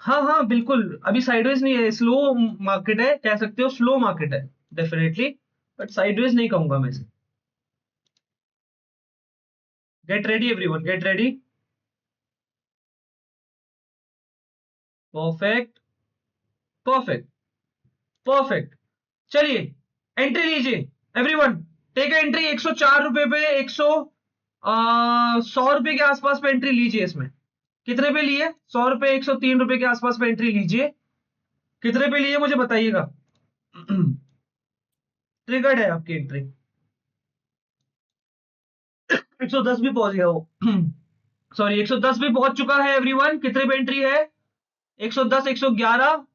हाँ हाँ बिल्कुल, अभी साइडवेज नहीं है, स्लो मार्केट है, कह सकते हो स्लो मार्केट है डेफिनेटली, बट साइडवेज नहीं कहूंगा मैं इसे। Get ready everyone, get ready. Perfect perfect perfect. चलिए, एंट्री लीजिए एवरीवन, टेक एंट्री। 104 रुपए पे 100 रुपए के आसपास पे एंट्री लीजिए इसमें। कितने पे लिए? 100 रुपए, 103 रुपए के आसपास पे एंट्री लीजिए। कितने पे लिए मुझे बताइएगा। ट्रिगर्ड है आपकी एंट्री। 110 भी पहुंच गया वो। सॉरी, 110 भी पहुंच चुका है एवरीवन। कितने पे एंट्री है? 110, 111।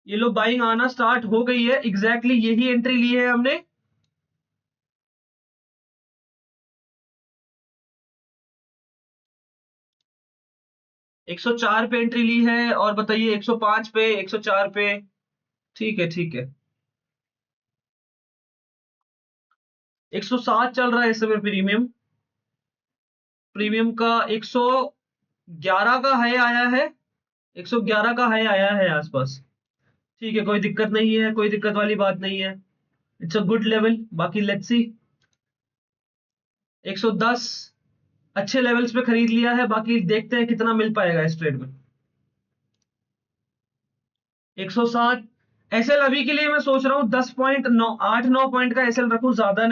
ये लो, बाइंग आना स्टार्ट हो गई है, एग्जैक्टली यही एंट्री ली है हमने। 104 पे एंट्री ली है, और बताइए 105 पे, 104 पे। ठीक है ठीक है। 107 चल रहा है इस समय प्रीमियम, प्रीमियम का 11 का हाई आया है, 111 का हाई आया है आसपास। ठीक है, कोई दिक्कत नहीं है, कोई दिक्कत वाली बात नहीं है। It's a good level. बाकी लेट्स सी, 110 अच्छे लेवल्स पे खरीद लिया है, बाकी देखते हैं कितना मिल पाएगा इस ट्रेड में। 107 एसएल अभी के लिए मैं सोच रहा हूँ 10.9 8 9 पॉइंट का एसएल रखूं, ज्यादा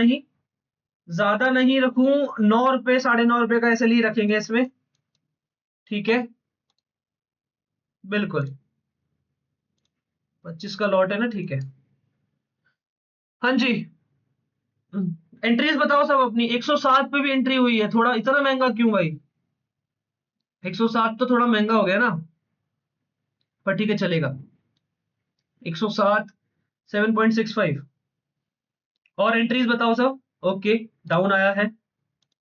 नहीं रखूं। 9 रुपए, ₹9.5 का एसएल ही रखेंगे इसमें। ठीक है, बिल्कुल। 25 का लॉट है ना, ठीक है। हाँ जी। एंट्रीज बताओ सब अपनी। 107 पे भी एंट्री हुई है, थोड़ा इतना महंगा क्यों भाई? 107 तो थोड़ा महंगा हो गया ना, पर ठीक है चलेगा। 107 7.65। और एंट्रीज बताओ सब। ओके, डाउन आया है,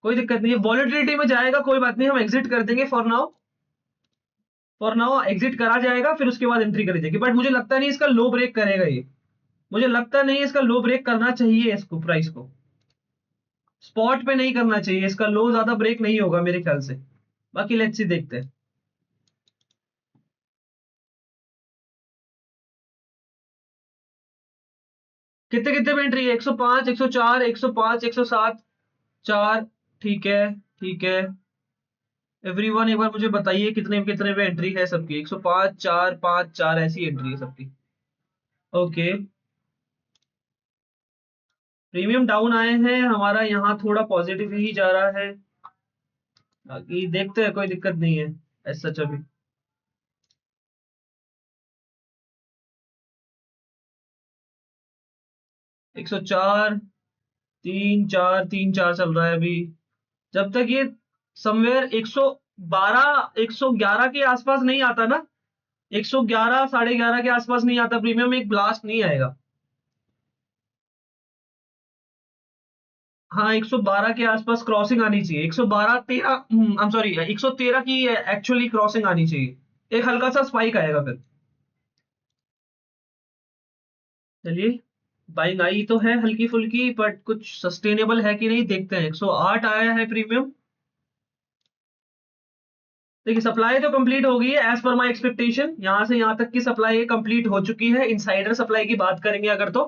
कोई दिक्कत नहीं है, वॉलेटिलिटी में जाएगा, कोई बात नहीं, हम एग्जिट कर देंगे for now. For now exit करा जाएगा, फिर उसके बाद एंट्री करी जाएगी, बट मुझे लगता नहीं इसका लो ब्रेक करेगा ये। मुझे लगता नहीं इसका लो ब्रेक करना चाहिए, इसको प्राइस को स्पॉट पे नहीं करना चाहिए, इसका लो ज्यादा ब्रेक नहीं होगा मेरे ख्याल से। बाकी लेट्स सी, देखते हैं। कितने कितने पे एंट्री है? 105, 104, 105, 107, 4। ठीक है, ठीक है। एवरीवन एक बार मुझे बताइए कितने कितने पे एंट्री है सबकी। 105, 4, 5, 4 ऐसी एंट्री है सबकी। ओके, प्रीमियम डाउन आए हैं, हमारा यहाँ थोड़ा पॉजिटिव ही जा रहा है। बाकी देखते हैं, कोई दिक्कत नहीं है ऐसा सच अभी। 104, 3, 4, 3, 4 चल रहा है अभी। जब तक ये समवेयर 112 111 के आसपास नहीं आता ना, 111 11:30 के आसपास नहीं आता प्रीमियम, एक ब्लास्ट नहीं आएगा। हाँ, 112 के आसपास क्रॉसिंग आनी चाहिए, 112 13, आई एम सॉरी, 113 की एक्चुअली क्रॉसिंग आनी चाहिए, एक हल्का सा स्पाइक आएगा फिर। चलिए, बाइंग आई तो है हल्की फुल्की, बट कुछ सस्टेनेबल है कि नहीं देखते हैं। 108 आया है प्रीमियम। देखिए, सप्लाई तो कंप्लीट हो गई है एज पर माय एक्सपेक्टेशन, यहां से यहां तक की सप्लाई कंप्लीट हो चुकी है। इनसाइडर सप्लाई की बात करेंगे अगर तो,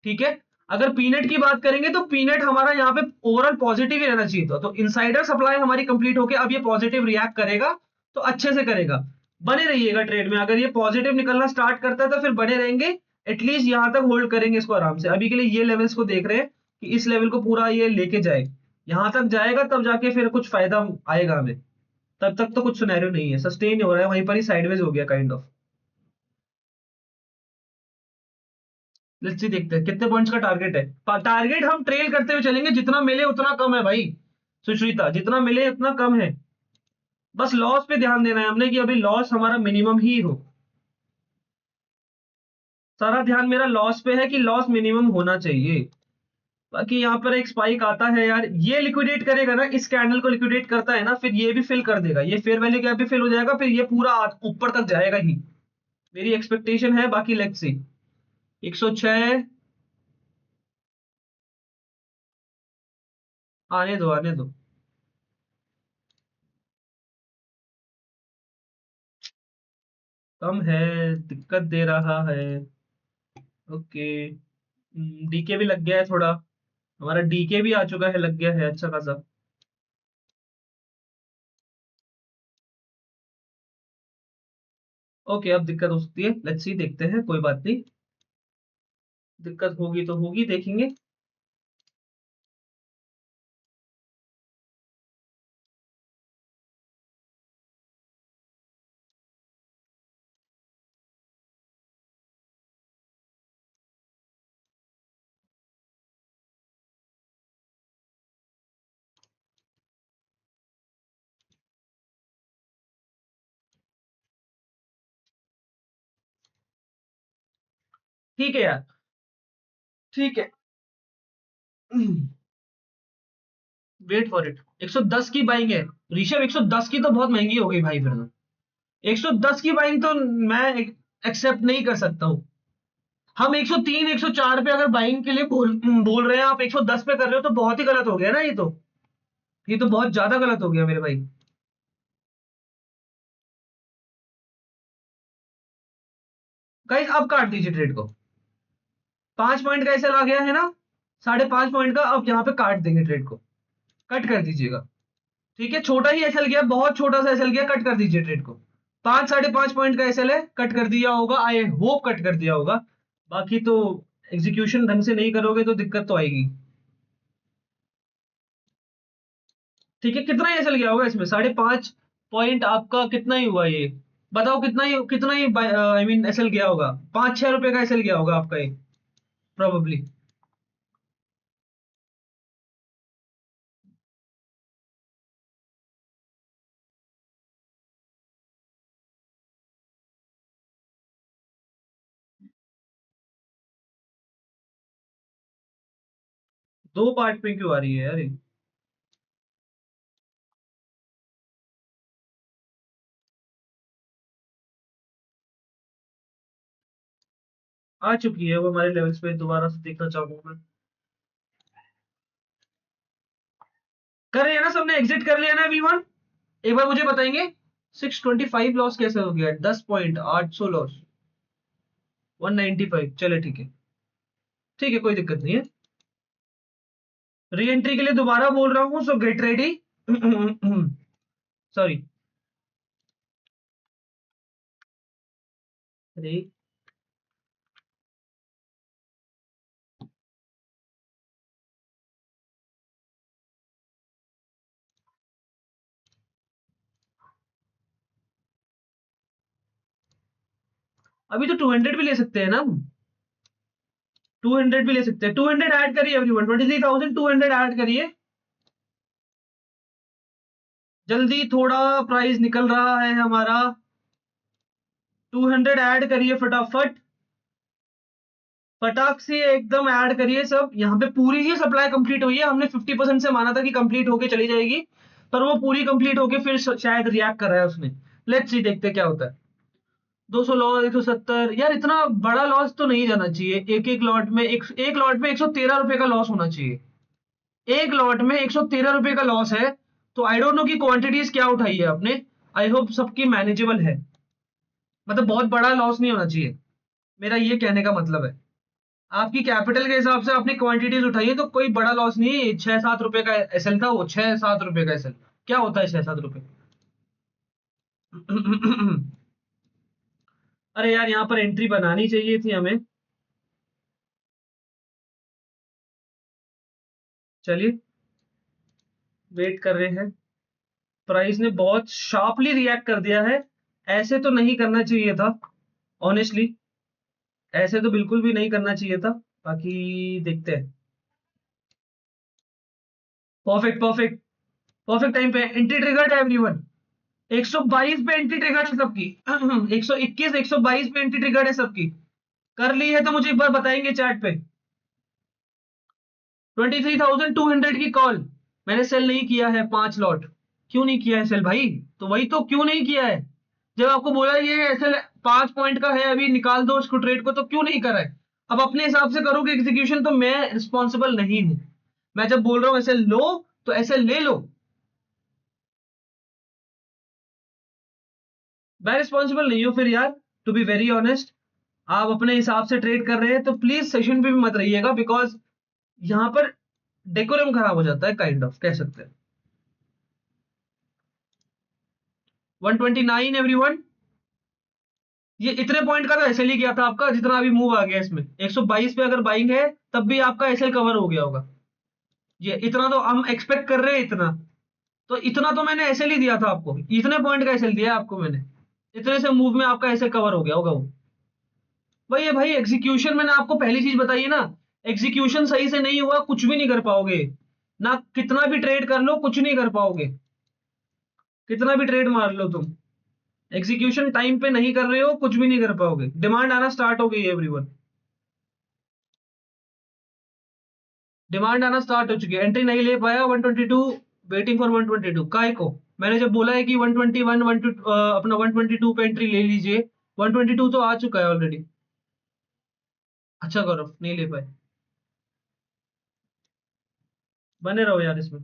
ठीक है। अगर पीनट की बात करेंगे तो पीनट हमारा यहाँ पे ओवरऑल पॉजिटिव ही रहना चाहिए था, तो इनसाइडर सप्लाई हमारी कंप्लीट होके अब ये पॉजिटिव रिएक्ट करेगा, तो अच्छे से करेगा। बने रहिएगा ट्रेड में, अगर ये पॉजिटिव निकलना स्टार्ट करता है तो फिर बने रहेंगे। एटलीस्ट यहाँ तक होल्ड करेंगे इसको आराम से। अभी के लिए ये लेवल्स को देख रहे हैं कि इस लेवल को पूरा ये लेके जाए, यहाँ तक जाएगा तब जाके फिर कुछ फायदा आएगा हमें। तब तक तो कुछ सिनेरियो नहीं है, सस्टेन हो रहा है वहीं पर ही, साइडवेज हो गया काइंड ऑफ। लेट्स सी, देखते हैं कितने पॉइंट्स का टारगेट है। टारगेट हम ट्रेल करते हुए चलेंगे, जितना मिले उतना कम है भाई। सुश्रीता, जितना मिले उतना कम है। बस लॉस पे ध्यान देना है हमने कि अभी लॉस हमारा मिनिमम ही हो। सारा ध्यान मेरा लॉस पे है कि लॉस मिनिमम होना चाहिए। बाकी यहाँ पर एक स्पाइक आता है यार, ये लिक्विडेट करेगा ना, इस कैंडल को लिक्विडेट करता है ना, फिर ये भी फिल कर देगा, ये फेयर वैल्यू गैप भी फिल हो जाएगा, फिर ये पूरा ऊपर तक जाएगा ही, मेरी एक्सपेक्टेशन है। बाकी लेट्स सी। 106, आने दो आने दो। कम है, दिक्कत दे रहा है। ओके, डीके भी लग गया है थोड़ा, हमारा डीके भी आ चुका है, लग गया है अच्छा खासा। ओके, अब दिक्कत हो सकती है, लेट्स सी, देखते हैं, कोई बात नहीं। दिक्कत होगी तो होगी, देखेंगे। ठीक है यार, ठीक है। वेट फॉर इट, 110 की बाइंग है ऋषभ, 110 की तो बहुत महंगी हो गई भाई फिर तो। 110 की बाइंग तो मैं एक्सेप्ट नहीं कर सकता हूँ। हम 103 104 पे अगर बाइंग के लिए बोल रहे हैं, आप 110 पे कर रहे हो, तो बहुत ही गलत हो गया ना ये तो। ये तो बहुत ज्यादा गलत हो गया मेरे भाई। गाइस अब काट दीजिए ट्रेड को। 5 पॉइंट का एसएल आ गया है ना, 5.5 पॉइंट का। अब यहाँ पे काट देंगे ट्रेड को, कट कर दीजिएगा। ठीक है, छोटा ही एसएल गया, बहुत छोटा सा एसएल गया, कट कर दीजिए ट्रेड को। 5-5.5 पॉइंट का एसएल है, कट कर दिया होगा, आई होप कट कर दिया होगा। बाकी तो एग्जीक्यूशन ढंग से नहीं करोगे तो दिक्कत तो आएगी। ठीक है, कितना ही एसएल गया होगा इसमें? 5.5 पॉइंट आपका कितना ही हुआ ये? बताओ कितना ही आई मीन एसएल गया होगा? 5-6 रुपए का एसएल गया होगा आपका ये, प्रोबेबली। 2 पार्ट में क्यों आ रही है यार ये? आ चुकी है वो हमारे लेवल्स पे, दोबारा से देखना चाहूंगा मैं। कर लिया ना सबने? एग्जिट कर लिया ना V1? एक बार मुझे बताएंगे 625 लॉस कैसे हो गया? 10 पॉइंट 800 लॉस, 195। चले ठीक है, ठीक है, कोई दिक्कत नहीं है। री एंट्री के लिए दोबारा बोल रहा हूँ, सो गेट रेडी। सॉरी। अरे अभी तो 200 भी ले सकते हैं ना हम? 200 भी ले सकते हैं। 200 ऐड करिए एवरीवन, 23,200 ऐड करिए जल्दी, थोड़ा प्राइस निकल रहा है हमारा। 200 ऐड करिए फटाफट, फटाक से एकदम ऐड करिए सब। यहाँ पे पूरी ही सप्लाई कंप्लीट हुई है, हमने 50% से माना था कि कंप्लीट होके चली जाएगी, पर वो पूरी कंप्लीट होके फिर शायद रिएक्ट कर रहा है उसने। लेट्स सी, देखते हैं क्या होता है। 200 लॉस, 170 यार, इतना बड़ा लॉस तो नहीं जाना चाहिए। एक एक लॉट में एक लॉट में 113 रुपए का लॉस होना चाहिए। एक लॉट में 113 रुपए का लॉस है, तो आई डोंट नो कि क्वांटिटीज क्या उठाई है आपने। आई होप सबकी मैनेजेबल है, मतलब बहुत बड़ा लॉस नहीं होना चाहिए, मेरा ये कहने का मतलब है। आपकी कैपिटल के हिसाब से आपने क्वांटिटीज उठाई है, तो कोई बड़ा लॉस नहीं है। 6-7 रुपए का एसएल था वो, 6-7 रुपए का एसएल, क्या होता है 6-7 रुपए? अरे यार, यहाँ पर एंट्री बनानी चाहिए थी हमें। चलिए, वेट कर रहे हैं। प्राइस ने बहुत शार्पली रिएक्ट कर दिया है, ऐसे तो नहीं करना चाहिए था, ऑनेस्टली। ऐसे तो बिल्कुल भी नहीं करना चाहिए था। बाकी देखते हैं। परफेक्ट परफेक्ट, परफेक्ट टाइम पे एंट्री ट्रिगर्ड है एवरीवन। 122 पे एंट्री ट्रिगर्ड है सबकी। 121 122 पे एंट्री ट्रिगर्ड है सबकी। कर ली है तो मुझे एक बार बताएंगे चैट पे। 23,200 की कॉल, मैंने सेल नहीं किया है 5 लॉट। क्यों नहीं किया है सेल भाई? तो वही तो, क्यों नहीं किया है? जब आपको बोला ये सेल 5 पॉइंट का है, अभी निकाल दो उसको ट्रेड को, तो क्यों नहीं करा है? अब अपने हिसाब से करोगे एग्जीक्यूशन, तो मैं रिस्पॉन्सिबल नहीं हूं। मैं जब बोल रहा हूं ऐसे लो, तो ऐसे ले लो। मैं रिस्पॉन्सिबल नहीं हूं फिर यार, टू बी वेरी ऑनेस्ट। आप अपने हिसाब से ट्रेड कर रहे हैं तो प्लीज सेशन पे भी मत रहिएगा, बिकॉज यहाँ पर डेकोरम खराब हो जाता है, काइंड ऑफ कह सकते हैं। 129 एवरीवन। ये इतने पॉइंट का तो एसएल ही गया था आपका, जितना अभी मूव आ गया इसमें। 122 पे अगर बाइंग है, तब भी आपका एसएल कवर हो गया होगा। ये इतना तो हम एक्सपेक्ट कर रहे हैं, इतना तो, इतना तो मैंने एसएल ही दिया था आपको, इतने पॉइंट का एसएल दिया आपको मैंने। इतने से मूव में आपका एसएल कवर हो गया होगा वो। भाई ये भाई एग्जीक्यूशन, मैंने आपको पहली चीज बताई है ना, एग्जीक्यूशन सही से नहीं हुआ कुछ भी नहीं कर पाओगे। ना कितना भी ट्रेड कर लो कुछ नहीं कर पाओगे, कितना भी ट्रेड मार लो तुम, एग्जीक्यूशन टाइम पे नहीं कर रहे हो कुछ भी नहीं कर पाओगे। डिमांड आना स्टार्ट हो गई है एवरीवन, डिमांड आना स्टार्ट हो चुकी है। एंट्री नहीं ले पाया 122, वेटिंग फॉर 122 काय को। मैंने जब बोला है कि 121 अपना 122 पे एंट्री ले लीजिए, 122 तो आ चुका है ऑलरेडी। अच्छा गौरव, नहीं ले पाए, बने रहो यार इसमें।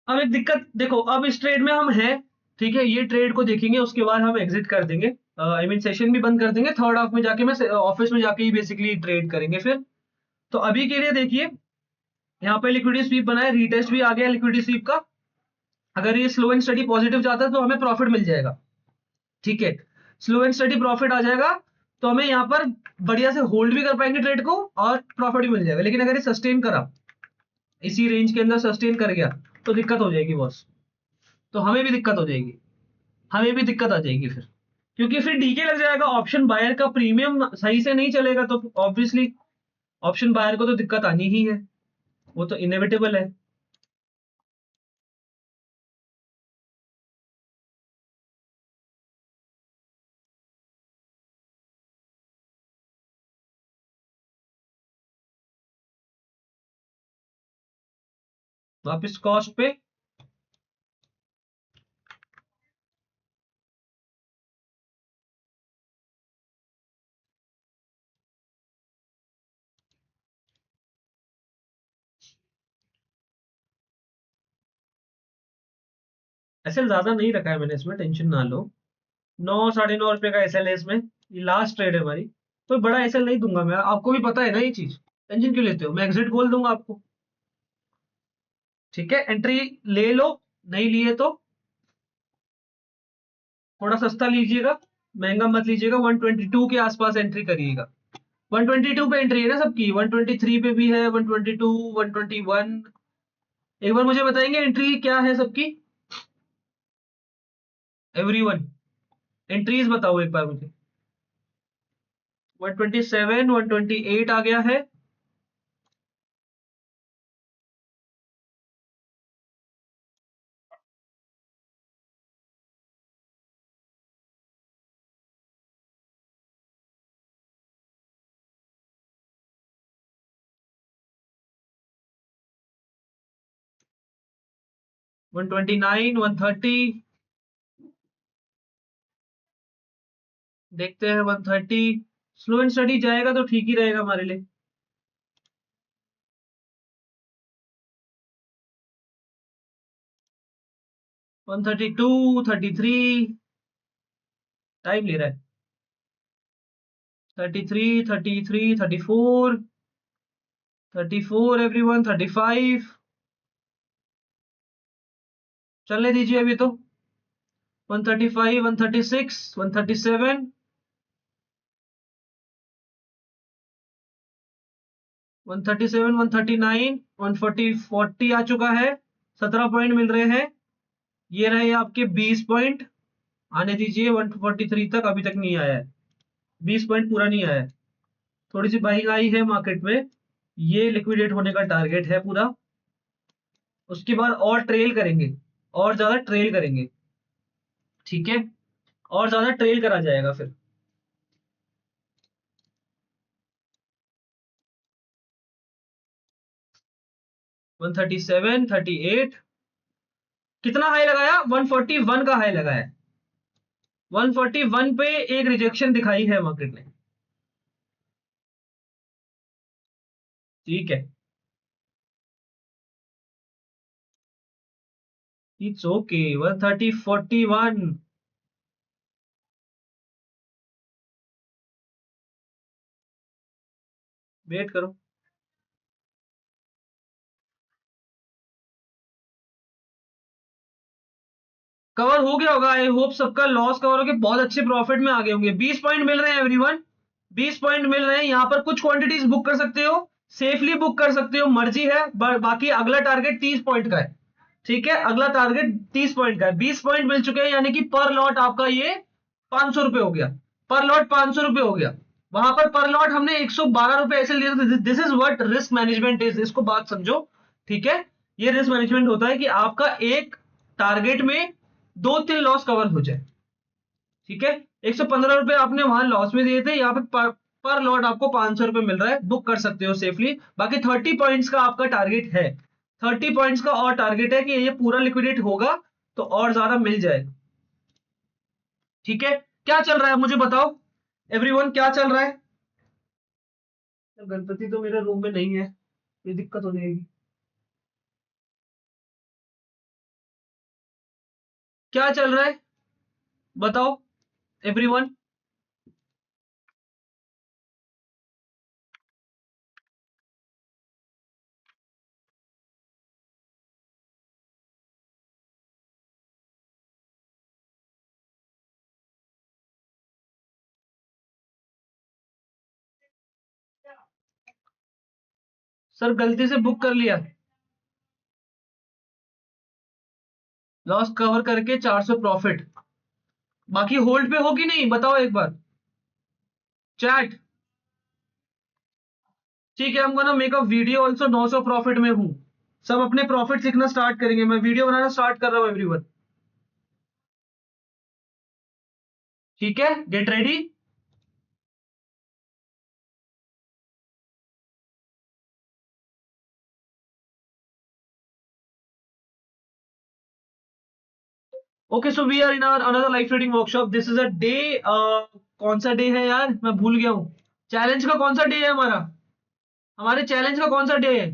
अब एक दिक्कत देखो, अब इस ट्रेड में हम हैं, ठीक है, ये ट्रेड को देखेंगे, उसके बाद हम एग्जिट कर देंगे, आई मीन सेशन भी बंद कर देंगे, थर्ड हाफ में जाके मैं ऑफिस में जाके ही बेसिकली ट्रेड करेंगे फिर। तो अभी के लिए देखिए, यहाँ पे लिक्विडिटी स्वीप बना है, रीटेस्ट भी आ गया लिक्विडिटी स्वीप का। अगर ये स्लो एंड स्टडी पॉजिटिव जाता है तो हमें प्रॉफिट मिल जाएगा, ठीक है, स्लो एंड स्टडी प्रॉफिट आ जाएगा, तो हमें यहाँ पर बढ़िया से होल्ड भी कर पाएंगे ट्रेड को और प्रॉफिट भी मिल जाएगा। लेकिन अगर ये सस्टेन करा, इसी रेंज के अंदर सस्टेन कर गया, तो दिक्कत हो जाएगी बॉस, तो हमें भी दिक्कत हो जाएगी, हमें भी दिक्कत आ जाएगी फिर, क्योंकि फिर डीके लग जाएगा, ऑप्शन बायर का प्रीमियम सही से नहीं चलेगा, तो ऑब्वियसली ऑप्शन बायर को तो दिक्कत आनी ही है, वो तो इनएविटेबल है। वापिस कॉस्ट पे, एसएल ज्यादा नहीं रखा है मैंने इसमें, टेंशन ना लो, 9 साढ़े 9 रुपए का एसएल है इसमें, ये लास्ट ट्रेड है हमारी, कोई बड़ा एसएल नहीं दूंगा मैं, आपको भी पता है ना ये चीज, टेंशन क्यों लेते हो, मैं एग्जिट बोल दूंगा आपको, ठीक है, एंट्री ले लो, नहीं लिए तो थोड़ा सस्ता लीजिएगा, महंगा मत लीजिएगा, 122 के आसपास एंट्री करिएगा, 122 पे एंट्री है ना सबकी, 123 पे भी है, 122, 121, एक बार मुझे बताएंगे एंट्री क्या है सबकी, एवरीवन एंट्रीज बताओ एक बार मुझे। 127, 128 आ गया है, 129, 130, देखते हैं 130, स्लो एंड स्टडी जाएगा तो ठीक ही रहेगा हमारे लिए। 132, 33, टाइम ले रहा है, 33, 33, 34, 34 एवरीवन, 35, चलने दीजिए अभी तो, 135, 136, 137, 137, 139, 140, 40 आ चुका है, 17 पॉइंट मिल रहे हैं, ये रहे आपके 20 पॉइंट, आने दीजिए 143 तक, अभी तक नहीं आया है, 20 पॉइंट पूरा नहीं आया है, थोड़ी सी बाइंग आई है मार्केट में, ये लिक्विडेट होने का टारगेट है पूरा, उसके बाद और ट्रेल करेंगे, और ज्यादा ट्रेल करेंगे, ठीक है, और ज्यादा ट्रेल करा जाएगा फिर। 137, 38, कितना हाई लगाया, 141 का हाई लगाया, 141 पे एक रिजेक्शन दिखाई है मार्केट ने, ठीक है, इट्स ओके, 130, 41, वेट करो, कवर हो गया होगा, आई होप सबका लॉस कवर हो गया, बहुत अच्छे प्रॉफिट में आ गए होंगे, 20 पॉइंट मिल रहे हैं एवरीवन, 20 पॉइंट मिल रहे हैं, यहाँ पर कुछ क्वांटिटीज बुक कर सकते हो, सेफली बुक कर सकते हो, मर्जी है, बाकी अगला टारगेट 30 पॉइंट का है, ठीक है, अगला टारगेट 30 पॉइंट का है, 20 पॉइंट मिल चुके हैं, यानी कि पर लॉट आपका ये 500 रुपए हो गया, पर लॉट 500 रुपए हो गया, वहां पर लॉट हमने 112 रुपए ऐसे लिए थे, this is what risk management is, इसको बात समझो, ठीक है, ये रिस्क मैनेजमेंट होता है कि आपका एक टारगेट में 2-3 लॉस कवर हो जाए, ठीक है, 115 रुपए आपने वहां लॉस में दिए थे, यहाँ पे पर लॉट आपको 500 रुपए मिल रहा है, बुक कर सकते हो सेफली, बाकी 30 पॉइंट्स का आपका टारगेट है, 30 पॉइंट्स का और टारगेट है कि ये पूरा लिक्विडेट होगा तो और ज्यादा मिल जाए, ठीक है, क्या चल रहा है मुझे बताओ एवरीवन, क्या चल रहा है, गणपति तो मेरे रूम में नहीं है, ये दिक्कत हो जाएगी। क्या चल रहा है बताओ एवरीवन। सर गलती से बुक कर लिया, लॉस कवर करके 400 प्रॉफिट। बाकी होल्ड पे हो कि नहीं बताओ एक बार चैट। ठीक है, हम gonna make a video also 900 profit में हूं। सब अपने प्रॉफिट लिखना स्टार्ट करेंगे, मैं वीडियो बनाना स्टार्ट कर रहा हूं एवरीवन। ठीक है, get ready. Okay so we are in our another live trading workshop. This is a day, कौन सा डे है यार मैं भूल गया हूँ। चैलेंज का कौन सा डे है हमारा, हमारे चैलेंज का कौन सा डे है?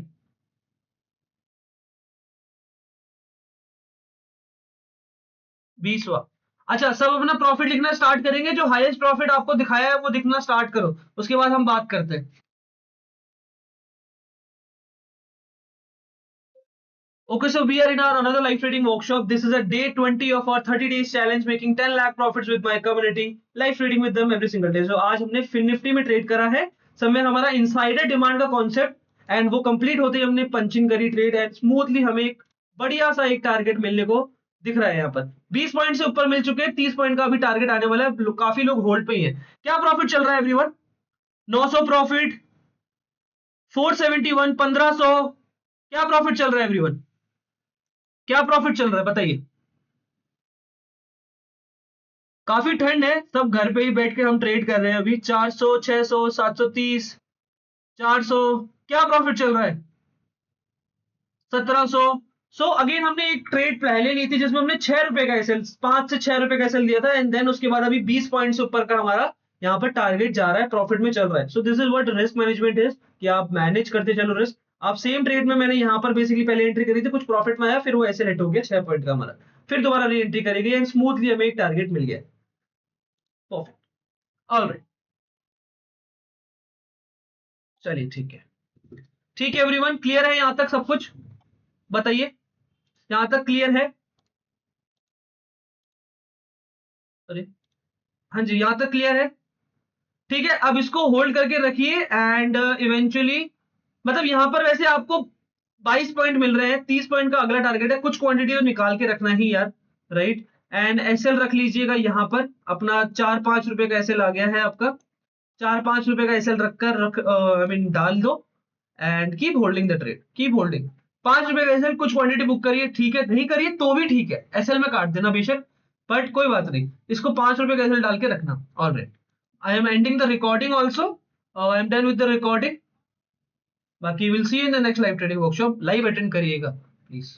20वां। अच्छा, सब अपना प्रॉफिट लिखना स्टार्ट करेंगे, जो हाईएस्ट प्रॉफिट आपको दिखाया है वो दिखना स्टार्ट करो, उसके बाद हम बात करते हैं। Okay, so we are in our another live trading workshop. This is a day 20 of our 30 days challenge, making 10 lakh profits with my community. Live trading with them every single day. So आज हमने फिन निफ्टी में ट्रेड करा है, सब में हमारा इनसाइडर डिमांड का कॉन्सेप्ट एंड वो कंप्लीट होते ही हमने पंचिंग करी ट्रेड एंड स्मूथली हमें एक बढ़िया सा एक टारगेट मिलने को दिख रहा है यहाँ पर। 20 पॉइंट से ऊपर मिल चुके हैं, 30 पॉइंट का अभी टारगेट आने वाला है। काफी लोग होल्ड पे ही है। क्या प्रॉफिट चल रहा है एवरीवन? 900 प्रॉफिट, 471, 1500। क्या प्रॉफिट चल रहा है एवरीवन? क्या प्रॉफिट चल रहा है बताइए। काफी ठंड है, सब घर पे ही बैठ के हम ट्रेड कर रहे हैं अभी। 400, 600, 730, 400। क्या प्रॉफिट चल रहा है? 1700। सो अगेन हमने एक ट्रेड पहले ली थी जिसमें हमने 6 रुपए का एसएल, 5 से 6 रुपए का एसएल दिया था एंड देन उसके बाद अभी 20 पॉइंट से ऊपर का हमारा यहाँ पर टारगेट जा रहा है, प्रॉफिट में चल रहा है। So this is what risk management is, कि आप मैनेज करते चलो रिस्क। आप सेम ट्रेड में मैंने यहाँ पर बेसिकली पहले एंट्री करी थी, कुछ प्रॉफिट में आया, फिर वो ऐसे लेट हो गया 6 पॉइंट का हमारा, फिर दोबारा री एंट्री करेगी एंड स्मूथली हमें एक टारगेट मिल गया। परफेक्ट, ऑलराइट, चलिए ठीक है। ठीक है एवरीवन, क्लियर है यहां तक सब कुछ? बताइए, यहां तक क्लियर है? अरे हाँ जी, यहां तक क्लियर है। ठीक है, अब इसको होल्ड करके रखिए एंड इवेंचुअली मतलब यहां पर वैसे आपको 22 पॉइंट मिल रहे हैं, 30 पॉइंट का अगला टारगेट है, कुछ क्वांटिटी तो निकाल के रखना ही यार, राइट। एंड एसएल रख लीजिएगा यहाँ पर अपना, 4-5 रुपए का एसएल आ गया है आपका। 4-5 रुपए का एसएल रखकर आई मीन डाल दो and keep holding the trade, keep holding. 5 रुपए का एसएल, कुछ क्वांटिटी बुक करिए, ठीक है, नहीं करिए तो भी ठीक है, एसएल में काट देना बेशक, बट कोई बात नहीं, इसको 5 रुपए का एसएल डाल के रखना। Alright, I am ending the recording also, I am done with the recording. बाकी will see you in the next live trading workshop, live attend करिएगा प्लीज।